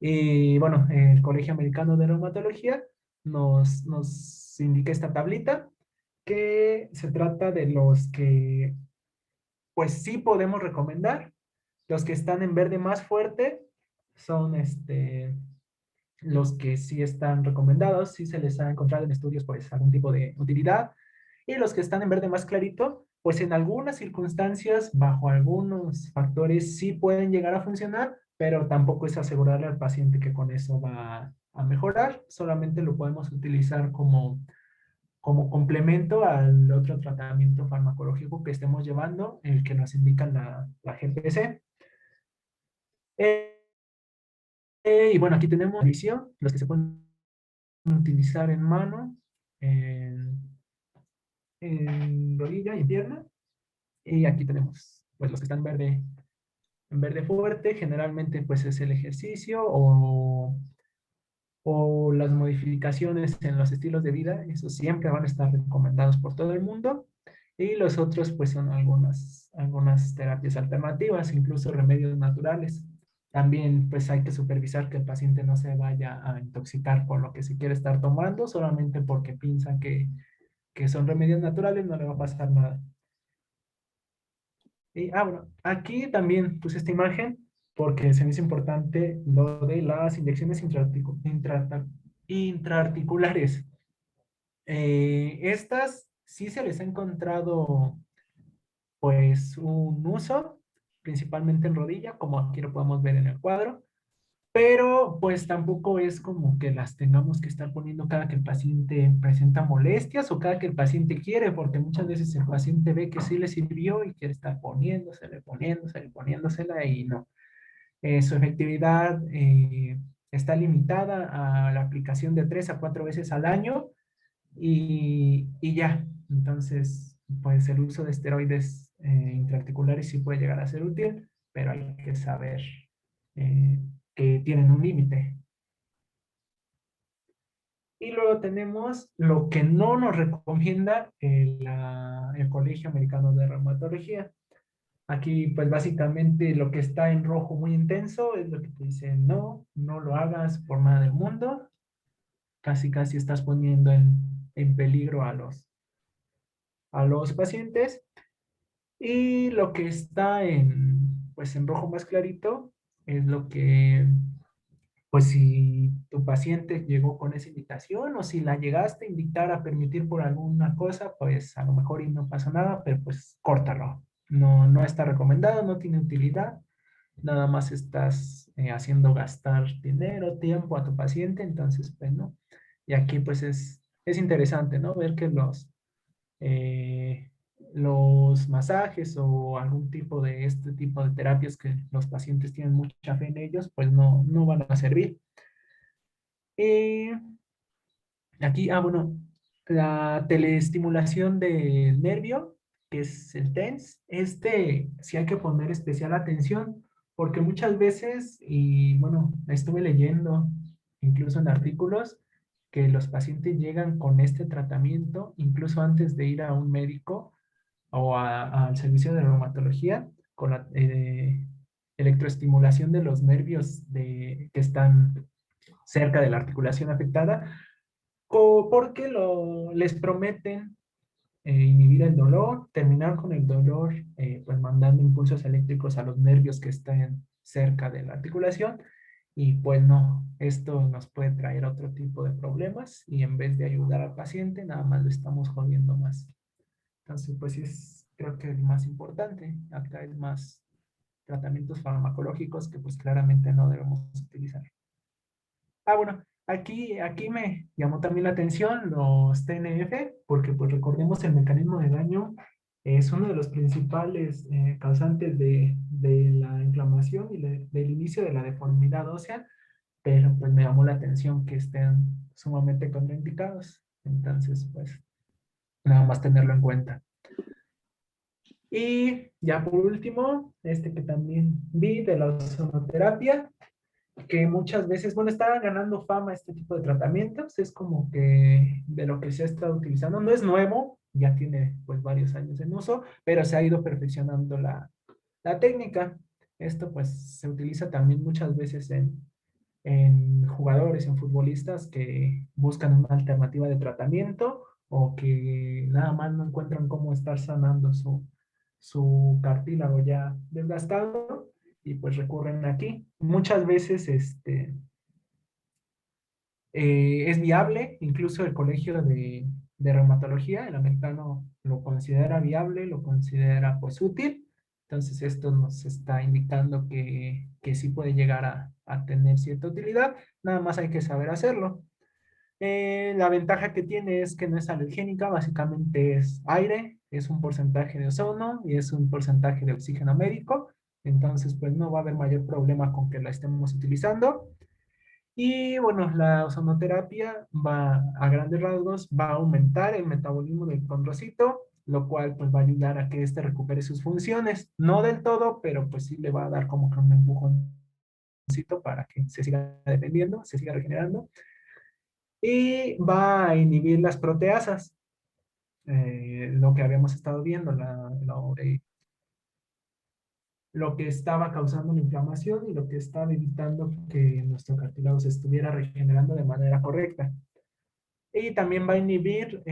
Y bueno, el Colegio Americano de Reumatología nos indica esta tablita que se trata de los que pues sí podemos recomendar. Los que están en verde más fuerte son los que sí están recomendados, sí se les ha encontrado en estudios pues algún tipo de utilidad. Y los que están en verde más clarito, pues en algunas circunstancias, bajo algunos factores, sí pueden llegar a funcionar, pero tampoco es asegurarle al paciente que con eso va a mejorar, solamente lo podemos utilizar como complemento al otro tratamiento farmacológico que estemos llevando, el que nos indica la GPC. Eh, y bueno, aquí tenemos visión, los que se pueden utilizar en mano, en, en rodilla y pierna. Y aquí tenemos pues los que están en verde fuerte, generalmente pues es el ejercicio o las modificaciones en los estilos de vida, eso siempre van a estar recomendados por todo el mundo. Y los otros pues son algunas terapias alternativas, incluso remedios naturales. También pues hay que supervisar que el paciente no se vaya a intoxicar por lo que se quiere estar tomando, solamente porque piensa que son remedios naturales, no le va a pasar nada. Bueno, aquí también puse esta imagen porque se me hizo importante lo de las inyecciones intraarticulares. Estas sí se les ha encontrado pues un uso, principalmente en rodilla, como aquí lo podemos ver en el cuadro, pero pues tampoco es como que las tengamos que estar poniendo cada que el paciente presenta molestias o cada que el paciente quiere, porque muchas veces el paciente ve que sí le sirvió y quiere estar poniéndosela y no. Su efectividad está limitada a la aplicación de 3 a 4 veces al año y ya. Entonces, pues el uso de esteroides intraarticulares sí puede llegar a ser útil, pero hay que saber eh, que tienen un límite. Y luego tenemos lo que no nos recomienda el Colegio Americano de Reumatología. Aquí, pues básicamente lo que está en rojo muy intenso es lo que te dice, no, no lo hagas por nada del mundo. Casi, casi estás poniendo en peligro a los pacientes. Y lo que está pues en rojo más clarito es lo que, pues si tu paciente llegó con esa indicación o si la llegaste a indicar a permitir por alguna cosa, pues a lo mejor y no pasa nada, pero pues córtalo. No, no está recomendado, no tiene utilidad, nada más estás haciendo gastar dinero, tiempo a tu paciente, entonces pues no. Y aquí pues es interesante, ¿no? Ver que eh, los masajes o algún tipo de este tipo de terapias que los pacientes tienen mucha fe en ellos, pues no, no van a servir. Eh, Aquí, bueno, la teleestimulación del nervio, que es el TENS, sí hay que poner especial atención, porque muchas veces, y bueno, estuve leyendo incluso en artículos, que los pacientes llegan con este tratamiento, incluso antes de ir a un médico o al servicio de reumatología, con la electroestimulación de los nervios que están cerca de la articulación afectada porque les prometen inhibir el dolor, terminar con el dolor, pues mandando impulsos eléctricos a los nervios que estén cerca de la articulación. Y pues no, esto nos puede traer otro tipo de problemas y en vez de ayudar al paciente, nada más lo estamos jodiendo más. Entonces, pues sí es, creo que el más importante. Acá es más tratamientos farmacológicos que pues claramente no debemos utilizar. Bueno, aquí me llamó también la atención los TNF, porque pues recordemos el mecanismo de daño es uno de los principales causantes de la inflamación y del inicio de la deformidad ósea, pero pues me llamó la atención que estén sumamente contraindicados. Entonces, pues nada más tenerlo en cuenta. Y ya por último, este que también vi de la ozonoterapia, que muchas veces, bueno, está ganando fama este tipo de tratamientos, es como que de lo que se ha estado utilizando, no es nuevo, ya tiene pues varios años en uso, pero se ha ido perfeccionando la técnica. Esto pues se utiliza también muchas veces en jugadores, en futbolistas que buscan una alternativa de tratamiento o que nada más no encuentran cómo estar sanando su cartílago ya desgastado y pues recurren aquí. Muchas veces es viable, incluso el Colegio de Reumatología, el americano lo considera viable, lo considera pues útil. Entonces esto nos está indicando que sí puede llegar a tener cierta utilidad, nada más hay que saber hacerlo. La ventaja que tiene es que no es alergénica, básicamente es aire, es un porcentaje de ozono y es un porcentaje de oxígeno médico, entonces pues no va a haber mayor problema con que la estemos utilizando. Y bueno, la ozonoterapia va a grandes rasgos, va a aumentar el metabolismo del condrocito, lo cual pues va a ayudar a que éste recupere sus funciones. No del todo, pero pues sí le va a dar como que un empujoncito para que se siga defendiendo, se siga regenerando. Y va a inhibir las proteasas, lo que habíamos estado viendo, lo que estaba causando la inflamación y lo que estaba evitando que nuestro cartílago se estuviera regenerando de manera correcta. Y también va a inhibir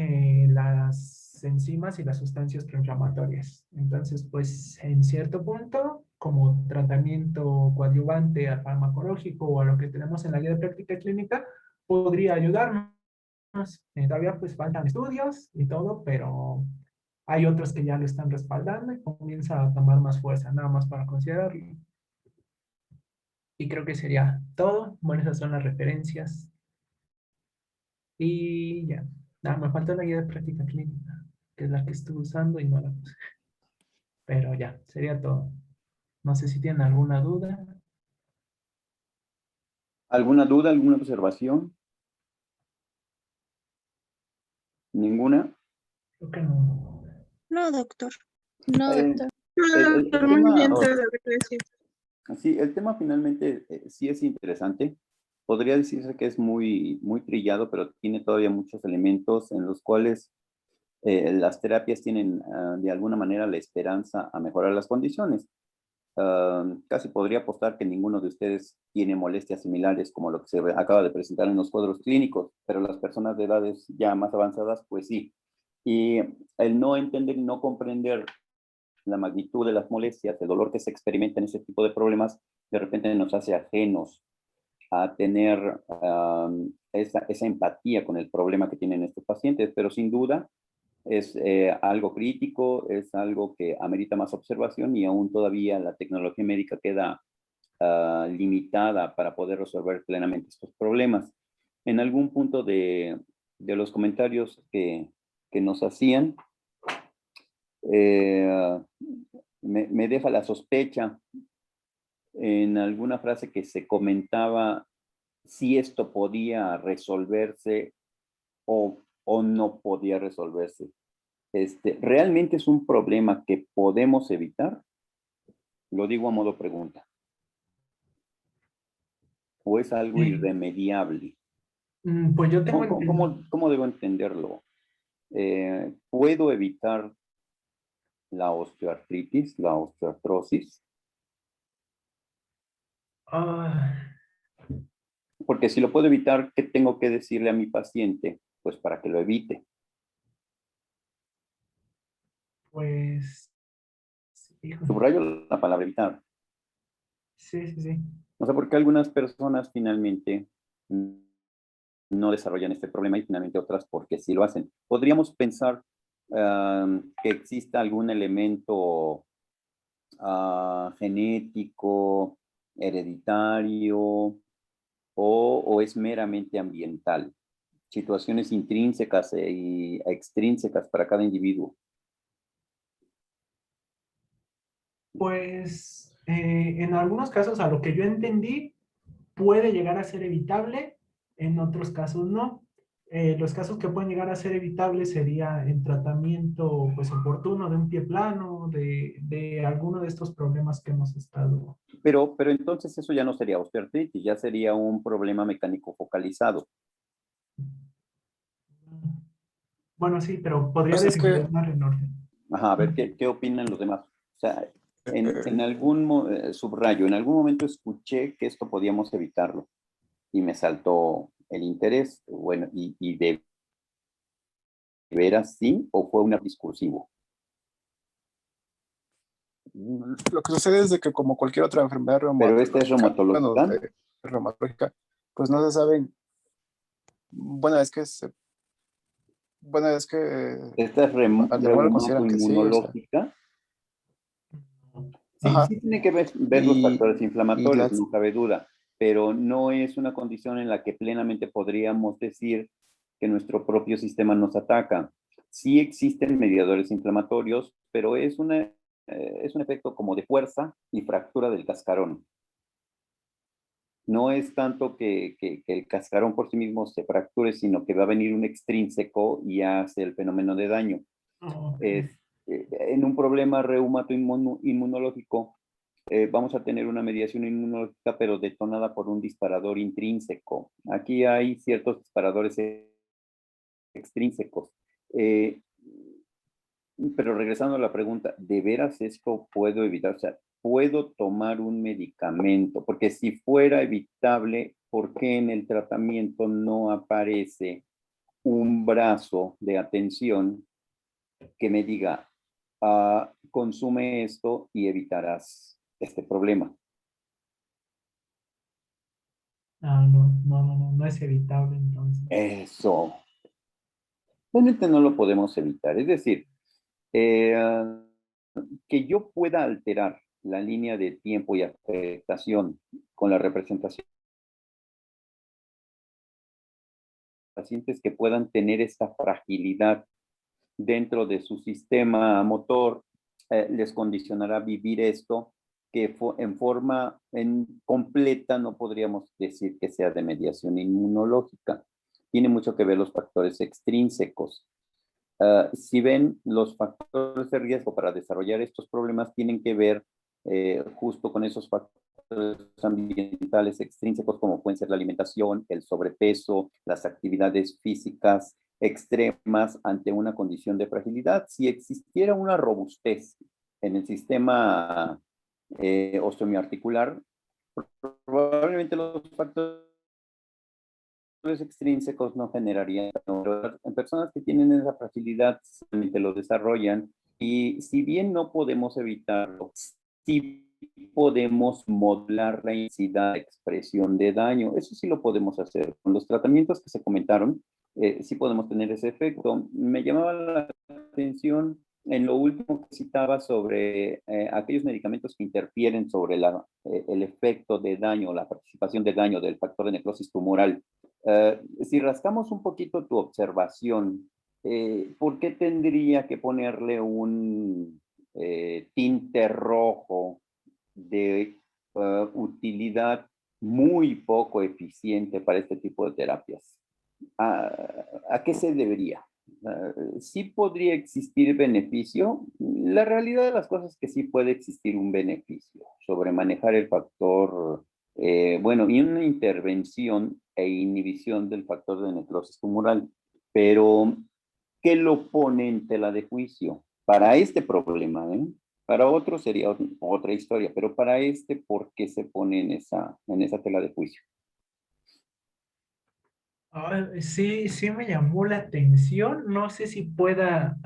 las enzimas y las sustancias proinflamatorias. Entonces, pues en cierto punto, como tratamiento coadyuvante al farmacológico o a lo que tenemos en la guía de práctica clínica, podría ayudarnos. Todavía pues faltan estudios y todo, pero hay otros que ya lo están respaldando y comienza a tomar más fuerza, nada más para considerarlo. Y creo que sería todo. Bueno, esas son las referencias. Y ya. Nada, me falta la guía de práctica clínica, que es la que estuve usando y no la puse. Pero ya, sería todo. No sé si tienen alguna duda. ¿Alguna duda, alguna observación? ¿Ninguna? Creo que no. No, doctor. No, Eh, doctor. No, el doctor, muy tema, bien todo lo que decía. sí, el tema finalmente sí es interesante. Podría decirse que es muy, muy trillado, pero tiene todavía muchos elementos en los cuales las terapias tienen de alguna manera la esperanza a mejorar las condiciones. Casi podría apostar que ninguno de ustedes tiene molestias similares como lo que se acaba de presentar en los cuadros clínicos, pero las personas de edades ya más avanzadas, pues sí. Y el no entender y no comprender la magnitud de las molestias, el dolor que se experimenta en ese tipo de problemas, de repente nos hace ajenos a tener esa empatía con el problema que tienen estos pacientes, pero sin duda es algo crítico, es algo que amerita más observación y aún todavía la tecnología médica queda limitada para poder resolver plenamente estos problemas. En algún punto de los comentarios que nos hacían, eh, me deja la sospecha en alguna frase que se comentaba si esto podía resolverse o no podía resolverse. ¿Realmente es un problema que podemos evitar? Lo digo a modo pregunta. ¿O es algo irremediable? Pues yo tengo ¿Cómo, entendido. cómo debo entenderlo? ¿Puedo evitar la osteoartritis, la osteoartrosis? Ah, Porque si lo puedo evitar, ¿qué tengo que decirle a mi paciente? Pues para que lo evite. pues, híjole. Subrayo la palabra evitar. Sí, sí, sí. O sea, porque algunas personas finalmente no desarrollan este problema y finalmente otras porque sí lo hacen. Podríamos pensar que exista algún elemento genético, hereditario o es meramente ambiental. Situaciones intrínsecas y extrínsecas para cada individuo. Pues en algunos casos, a lo que yo entendí, puede llegar a ser evitable, en otros casos no. Los casos que pueden llegar a ser evitables sería el tratamiento pues oportuno de un pie plano, de alguno de estos problemas que hemos estado. Pero entonces eso ya no sería osteoartritis, ya sería un problema mecánico focalizado. Bueno, sí, pero podría Pues es que desencadenar en orden. Ajá, a ver qué opinan los demás. O sea, en algún subrayo, en algún momento escuché que esto podíamos evitarlo y me saltó el interés. Bueno, y de veras sí o fue un discursivo. lo que sucede es de que como cualquier otra enfermedad Pero esta es bueno, reumatológica. reumatológica, pues no se saben. Bueno, es que Esta es al igual consideran que sí, o sea, reumatoinmunológica. Sí, ajá. sí tiene que ver los Y, factores y inflamatorios, las, no cabe duda, pero no es una condición en la que plenamente podríamos decir que nuestro propio sistema nos ataca. Sí existen mediadores inflamatorios, pero es un efecto como de fuerza y fractura del cascarón. No es tanto que el cascarón por sí mismo se fracture, sino que va a venir un extrínseco y hace el fenómeno de daño. Ok. En un problema reumato-inmunológico, vamos a tener una mediación inmunológica, pero detonada por un disparador intrínseco. Aquí hay ciertos disparadores extrínsecos. Eh, pero regresando a la pregunta, ¿de veras esto puedo evitar? O sea, ¿puedo tomar un medicamento? Porque si fuera evitable, ¿por qué en el tratamiento no aparece un brazo de atención que me diga, consume esto y evitarás este problema. Ah, no, no, no, no, no es evitable entonces. Eso. Realmente no lo podemos evitar. Es decir, eh, que yo pueda alterar la línea de tiempo y afectación con la representación de pacientes que puedan tener esta fragilidad dentro de su sistema motor, les condicionará vivir esto que en forma completa no podríamos decir que sea de mediación inmunológica. Tiene mucho que ver los factores extrínsecos. Si ven, los factores de riesgo para desarrollar estos problemas tienen que ver justo con esos factores ambientales extrínsecos como pueden ser la alimentación, el sobrepeso, las actividades físicas extremas ante una condición de fragilidad. Si existiera una robustez en el sistema osteomiarticular, probablemente los factores extrínsecos no generarían, pero en personas que tienen esa fragilidad solamente lo desarrollan y si bien no podemos evitarlo, sí podemos modular la intensidad de expresión de daño. Eso sí lo podemos hacer. Con los tratamientos que se comentaron, sí podemos tener ese efecto. Me llamaba la atención en lo último que citaba sobre aquellos medicamentos que interfieren sobre el efecto de daño, la participación de daño del factor de necrosis tumoral. Si rascamos un poquito tu observación, ¿por qué tendría que ponerle un tinte rojo de utilidad muy poco eficiente para este tipo de terapias? ¿A qué se debería? ¿Sí podría existir beneficio? La realidad de las cosas es que sí puede existir un beneficio sobre manejar el factor, bueno, y una intervención e inhibición del factor de necrosis tumoral, pero ¿qué lo pone en tela de juicio? Para este problema, ¿eh? Para otro sería otra historia, pero para este, ¿por qué se pone en esa tela de juicio? Ah, sí, sí me llamó la atención. No sé si pueda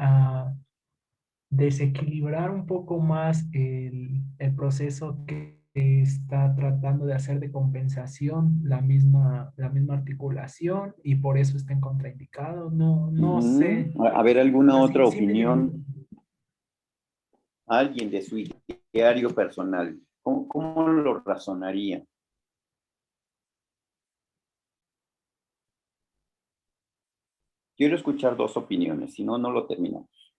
desequilibrar un poco más el proceso que está tratando de hacer de compensación la misma articulación y por eso está en contraindicado. No, no sé. A ver, ¿alguna Ah, otra sí, sí me llamó. opinión? Alguien de su diario personal, ¿cómo lo razonaría? Quiero escuchar dos opiniones, si no, no lo terminamos.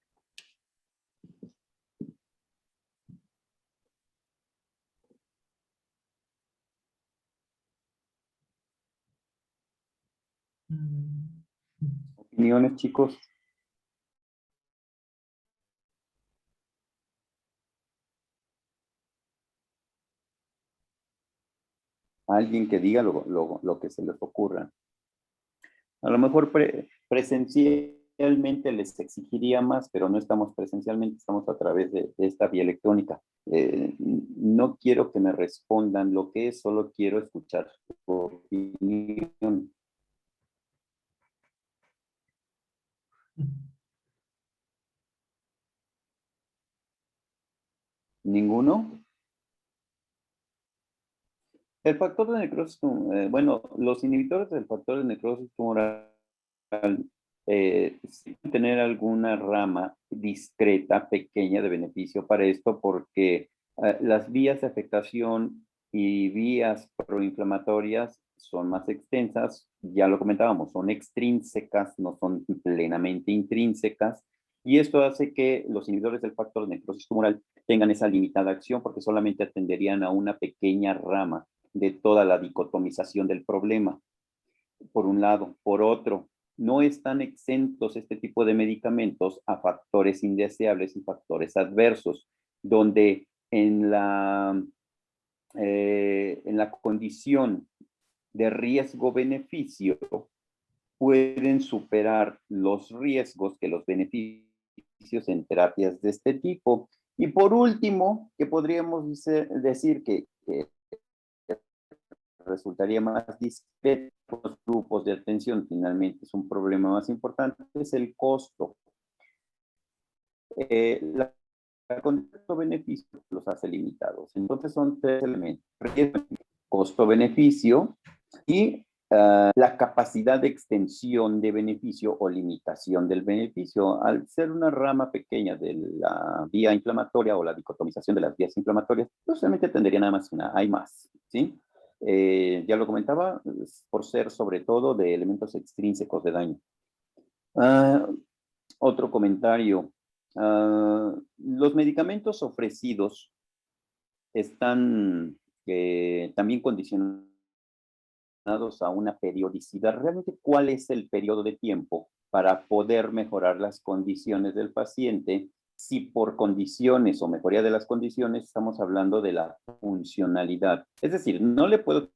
Mm, Opiniones, chicos. Alguien que diga lo que se les ocurra. A lo mejor presencialmente les exigiría más, pero no estamos presencialmente, estamos a través de esta vía electrónica. No quiero que me respondan lo que es, solo quiero escuchar su opinión. ¿Ninguno? El factor de necrosis, bueno, los inhibidores del factor de necrosis tumoral sí tener alguna rama discreta, pequeña de beneficio para esto, porque las vías de afectación y vías proinflamatorias son más extensas, ya lo comentábamos, son extrínsecas, no son plenamente intrínsecas, y esto hace que los inhibidores del factor de necrosis tumoral tengan esa limitada acción porque solamente atenderían a una pequeña rama de toda la dicotomización del problema, por un lado. Por otro, no están exentos este tipo de medicamentos a factores indeseables y factores adversos, donde en la condición de riesgo-beneficio pueden superar los riesgos que los beneficios en terapias de este tipo. Y por último, que podríamos decir que resultaría más discreto los grupos de atención, finalmente es un problema más importante, es el costo. La costo-beneficio los hace limitados. Entonces son tres elementos: costo-beneficio y la capacidad de extensión de beneficio o limitación del beneficio. Al ser una rama pequeña de la vía inflamatoria o la dicotomización de las vías inflamatorias, pues realmente tendría nada más una, hay más, ¿sí? Ya lo comentaba, por ser sobre todo de elementos extrínsecos de daño. Otro comentario. Los medicamentos ofrecidos están también condicionados a una periodicidad. Realmente, ¿cuál es el periodo de tiempo para poder mejorar las condiciones del paciente? Si por condiciones o mejoría de las condiciones estamos hablando de la funcionalidad. Es decir, no le puedo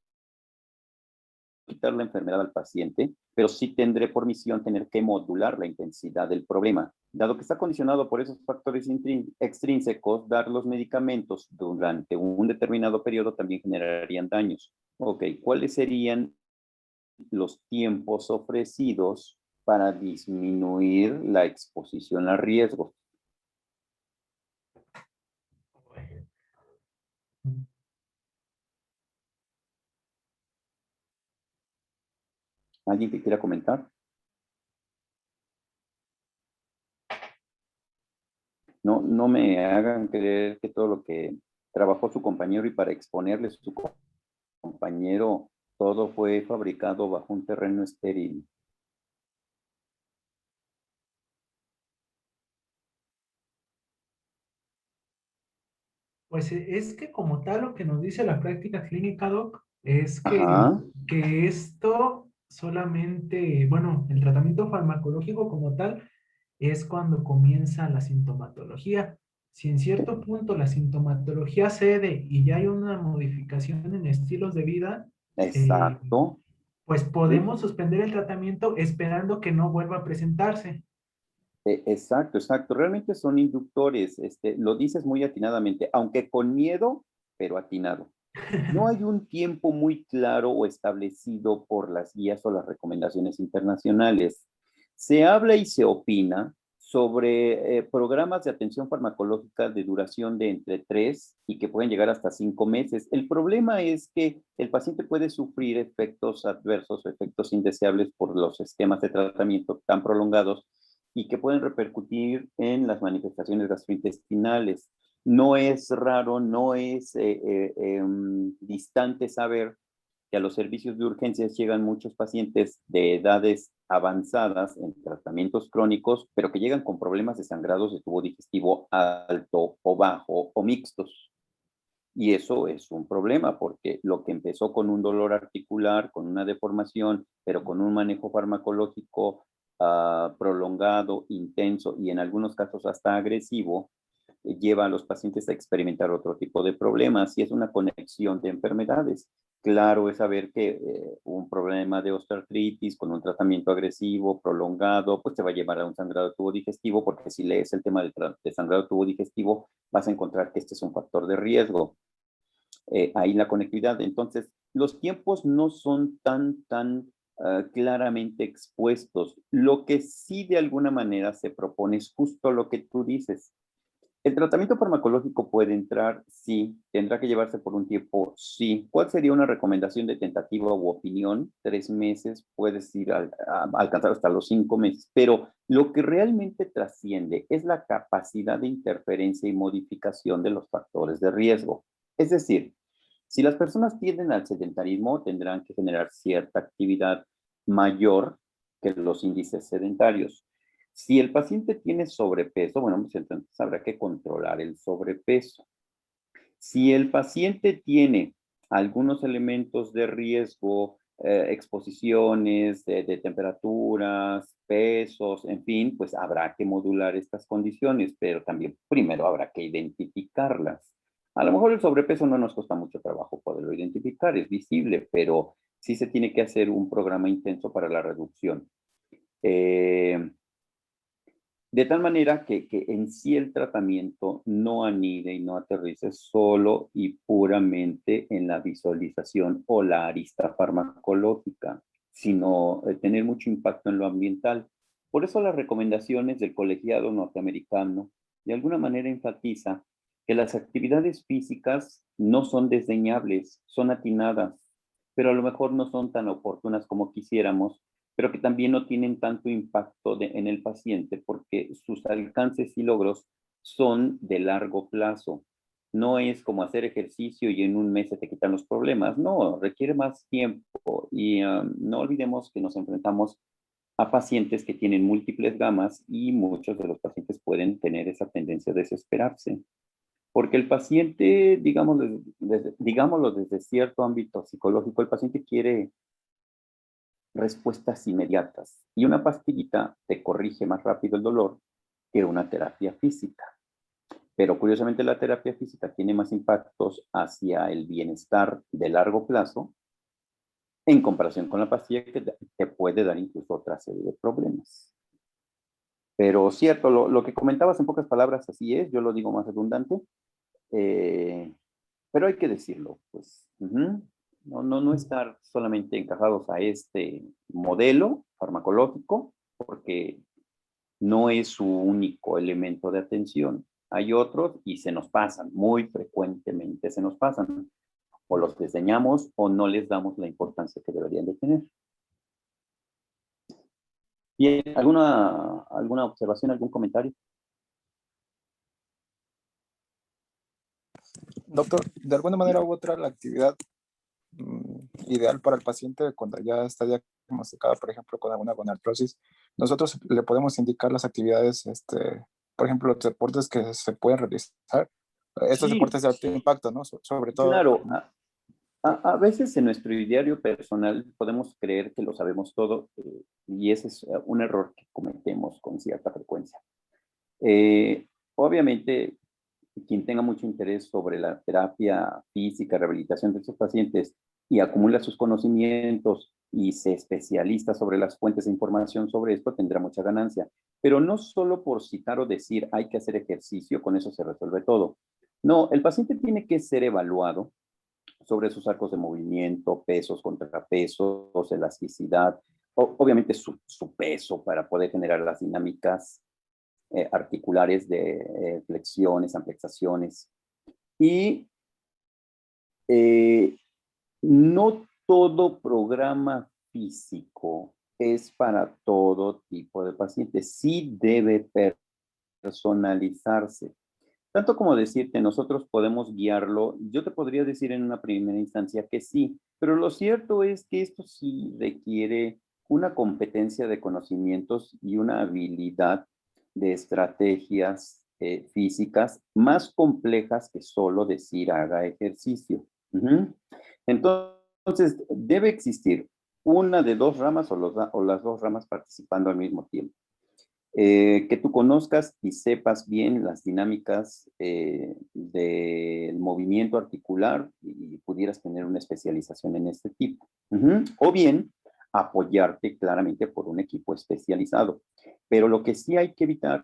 quitar la enfermedad al paciente, pero sí tendré por misión tener que modular la intensidad del problema. Dado que está condicionado por esos factores extrínsecos, dar los medicamentos durante un determinado periodo también generarían daños. Ok, ¿cuáles serían los tiempos ofrecidos para disminuir la exposición a riesgos? ¿Alguien que quiera comentar? No, no me hagan creer que todo lo que trabajó su compañero y para exponerle su compañero, todo fue fabricado bajo un terreno estéril. Pues es que como tal lo que nos dice la práctica clínica, Doc, es Ajá, que esto solamente, bueno, el tratamiento farmacológico como tal es cuando comienza la sintomatología. Si en cierto punto la sintomatología cede y ya hay una modificación en estilos de vida, eh, exacto. pues Sí, podemos suspender el tratamiento esperando que no vuelva a presentarse. exacto, exacto. Realmente son inductores. Lo dices muy atinadamente, aunque con miedo, pero atinado. No hay un tiempo muy claro o establecido por las guías o las recomendaciones internacionales. Se habla y se opina sobre programas de atención farmacológica de duración de entre 3 y que pueden llegar hasta 5 meses. El problema es que el paciente puede sufrir efectos adversos o efectos indeseables por los esquemas de tratamiento tan prolongados y que pueden repercutir en las manifestaciones gastrointestinales. No es raro, no es distante saber que a los servicios de urgencias llegan muchos pacientes de edades avanzadas en tratamientos crónicos, pero que llegan con problemas de sangrados de tubo digestivo alto o bajo o mixtos. Y eso es un problema porque lo que empezó con un dolor articular, con una deformación, pero con un manejo farmacológico prolongado, intenso y en algunos casos hasta agresivo, lleva a los pacientes a experimentar otro tipo de problemas y es una conexión de enfermedades. Claro es saber que un problema de osteoartritis con un tratamiento agresivo, prolongado, pues te va a llevar a un sangrado de tubo digestivo, porque si lees el tema de sangrado de tubo digestivo, vas a encontrar que este es un factor de riesgo. Ahí la conectividad. Entonces, los tiempos no son tan claramente expuestos. Lo que sí de alguna manera se propone es justo lo que tú dices. ¿El tratamiento farmacológico puede entrar? Sí. ¿Tendrá que llevarse por un tiempo? Sí. ¿Cuál sería una recomendación de tentativa u opinión? 3 meses, puedes ir a alcanzar hasta los 5 meses. Pero lo que realmente trasciende es la capacidad de interferencia y modificación de los factores de riesgo. Es decir, si las personas tienden al sedentarismo, tendrán que generar cierta actividad mayor que los índices sedentarios. Si el paciente tiene sobrepeso, bueno, pues entonces habrá que controlar el sobrepeso. Si el paciente tiene algunos elementos de riesgo, exposiciones de temperaturas, pesos, en fin, pues habrá que modular estas condiciones, pero también primero habrá que identificarlas. A lo mejor el sobrepeso no nos cuesta mucho trabajo poderlo identificar, es visible, pero sí se tiene que hacer un programa intenso para la reducción. De tal manera que en sí el tratamiento no anide y no aterrice solo y puramente en la visualización o la arista farmacológica, sino tener mucho impacto en lo ambiental. Por eso las recomendaciones del colegiado norteamericano de alguna manera enfatiza que las actividades físicas no son desdeñables, son atinadas, pero a lo mejor no son tan oportunas como quisiéramos, pero que también no tienen tanto impacto en el paciente porque sus alcances y logros son de largo plazo. No es como hacer ejercicio y en un mes se te quitan los problemas, no, requiere más tiempo y no olvidemos que nos enfrentamos a pacientes que tienen múltiples gamas y muchos de los pacientes pueden tener esa tendencia a desesperarse. Porque el paciente, digámoslo desde cierto ámbito psicológico, el paciente quiere respuestas inmediatas y una pastillita te corrige más rápido el dolor que una terapia física. Pero curiosamente la terapia física tiene más impactos hacia el bienestar de largo plazo en comparación con la pastilla que te puede dar incluso otra serie de problemas. Pero cierto, lo que comentabas en pocas palabras, así es, yo lo digo más redundante, pero hay que decirlo, pues, no estar solamente encajados a este modelo farmacológico, porque no es su único elemento de atención. Hay otros y se nos pasan, muy frecuentemente se nos pasan. O los desdeñamos o no les damos la importancia que deberían de tener. Bien, ¿alguna observación, algún comentario? Doctor, de alguna manera u otra, la actividad ideal para el paciente cuando ya está diagnosticada, por ejemplo, con alguna gonartrosis, nosotros le podemos indicar las actividades, por ejemplo, los deportes que se pueden realizar. Estos Sí, deportes de alto impacto, ¿no? Sobre todo. claro. A veces en nuestro ideario personal podemos creer que lo sabemos todo y ese es un error que cometemos con cierta frecuencia. Obviamente, quien tenga mucho interés sobre la terapia física, rehabilitación de estos pacientes y acumula sus conocimientos y se especializa sobre las fuentes de información sobre esto, tendrá mucha ganancia. Pero no solo por citar o decir hay que hacer ejercicio, con eso se resuelve todo. No, el paciente tiene que ser evaluado sobre sus arcos de movimiento, pesos, contrapesos, elasticidad, obviamente su peso para poder generar las dinámicas articulares de flexiones, amplexaciones. Y no todo programa físico es para todo tipo de pacientes. Sí debe personalizarse. Tanto como decirte, nosotros podemos guiarlo, yo te podría decir en una primera instancia que sí, pero lo cierto es que esto sí requiere una competencia de conocimientos y una habilidad de estrategias físicas más complejas que solo decir haga ejercicio. Entonces, debe existir una de dos ramas o las dos ramas participando al mismo tiempo. Que tú conozcas y sepas bien las dinámicas del movimiento articular y pudieras tener una especialización en este tipo. O bien, apoyarte claramente por un equipo especializado. Pero lo que sí hay que evitar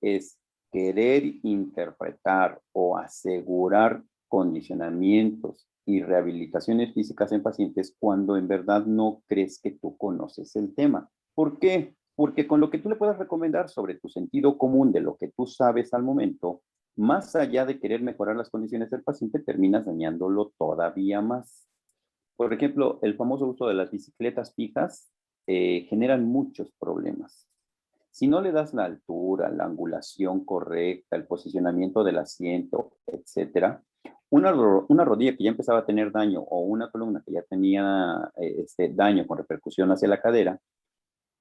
es querer interpretar o asegurar condicionamientos y rehabilitaciones físicas en pacientes cuando en verdad no crees que tú conoces el tema. ¿Por qué? Porque con lo que tú le puedas recomendar sobre tu sentido común de lo que tú sabes al momento, más allá de querer mejorar las condiciones del paciente, terminas dañándolo todavía más. Por ejemplo, el famoso uso de las bicicletas fijas generan muchos problemas. Si no le das la altura, la angulación correcta, el posicionamiento del asiento, etcétera, una rodilla que ya empezaba a tener daño o una columna que ya tenía daño con repercusión hacia la cadera,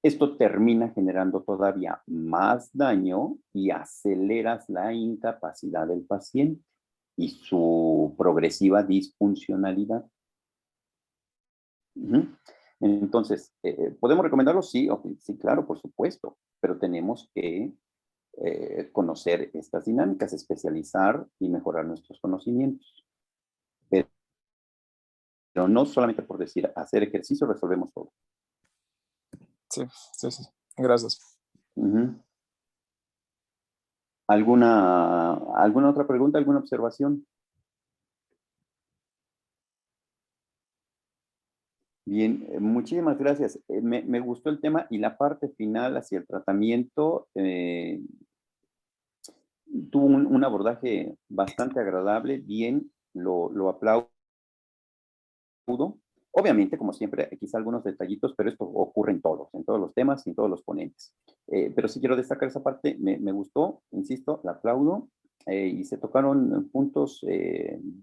esto termina generando todavía más daño y aceleras la incapacidad del paciente y su progresiva disfuncionalidad. Entonces, ¿podemos recomendarlo? Sí, okay, sí, claro, por supuesto, pero tenemos que conocer estas dinámicas, especializar y mejorar nuestros conocimientos. Pero no solamente por decir hacer ejercicio resolvemos todo. Sí, sí, sí. Gracias. ¿Alguna otra pregunta, alguna observación? Bien, muchísimas gracias. Me gustó el tema y la parte final hacia el tratamiento. tuvo un abordaje bastante agradable, bien, lo aplaudo. Obviamente, como siempre, quizá algunos detallitos, pero esto ocurre en todos los temas y en todos los ponentes. Pero sí quiero destacar esa parte, me gustó, insisto, la aplaudo, y se tocaron puntos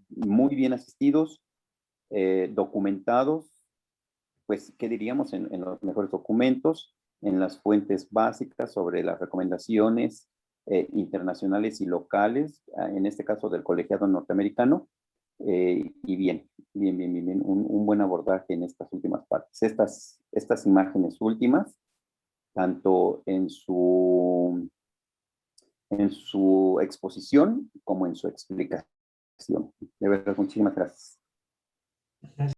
muy bien asistidos, documentados, pues, ¿qué diríamos? En los mejores documentos, en las fuentes básicas sobre las recomendaciones internacionales y locales, en este caso del colegiado norteamericano, y bien, un buen abordaje en estas últimas partes. Estas imágenes últimas, tanto en su exposición como en su explicación. De verdad, muchísimas gracias.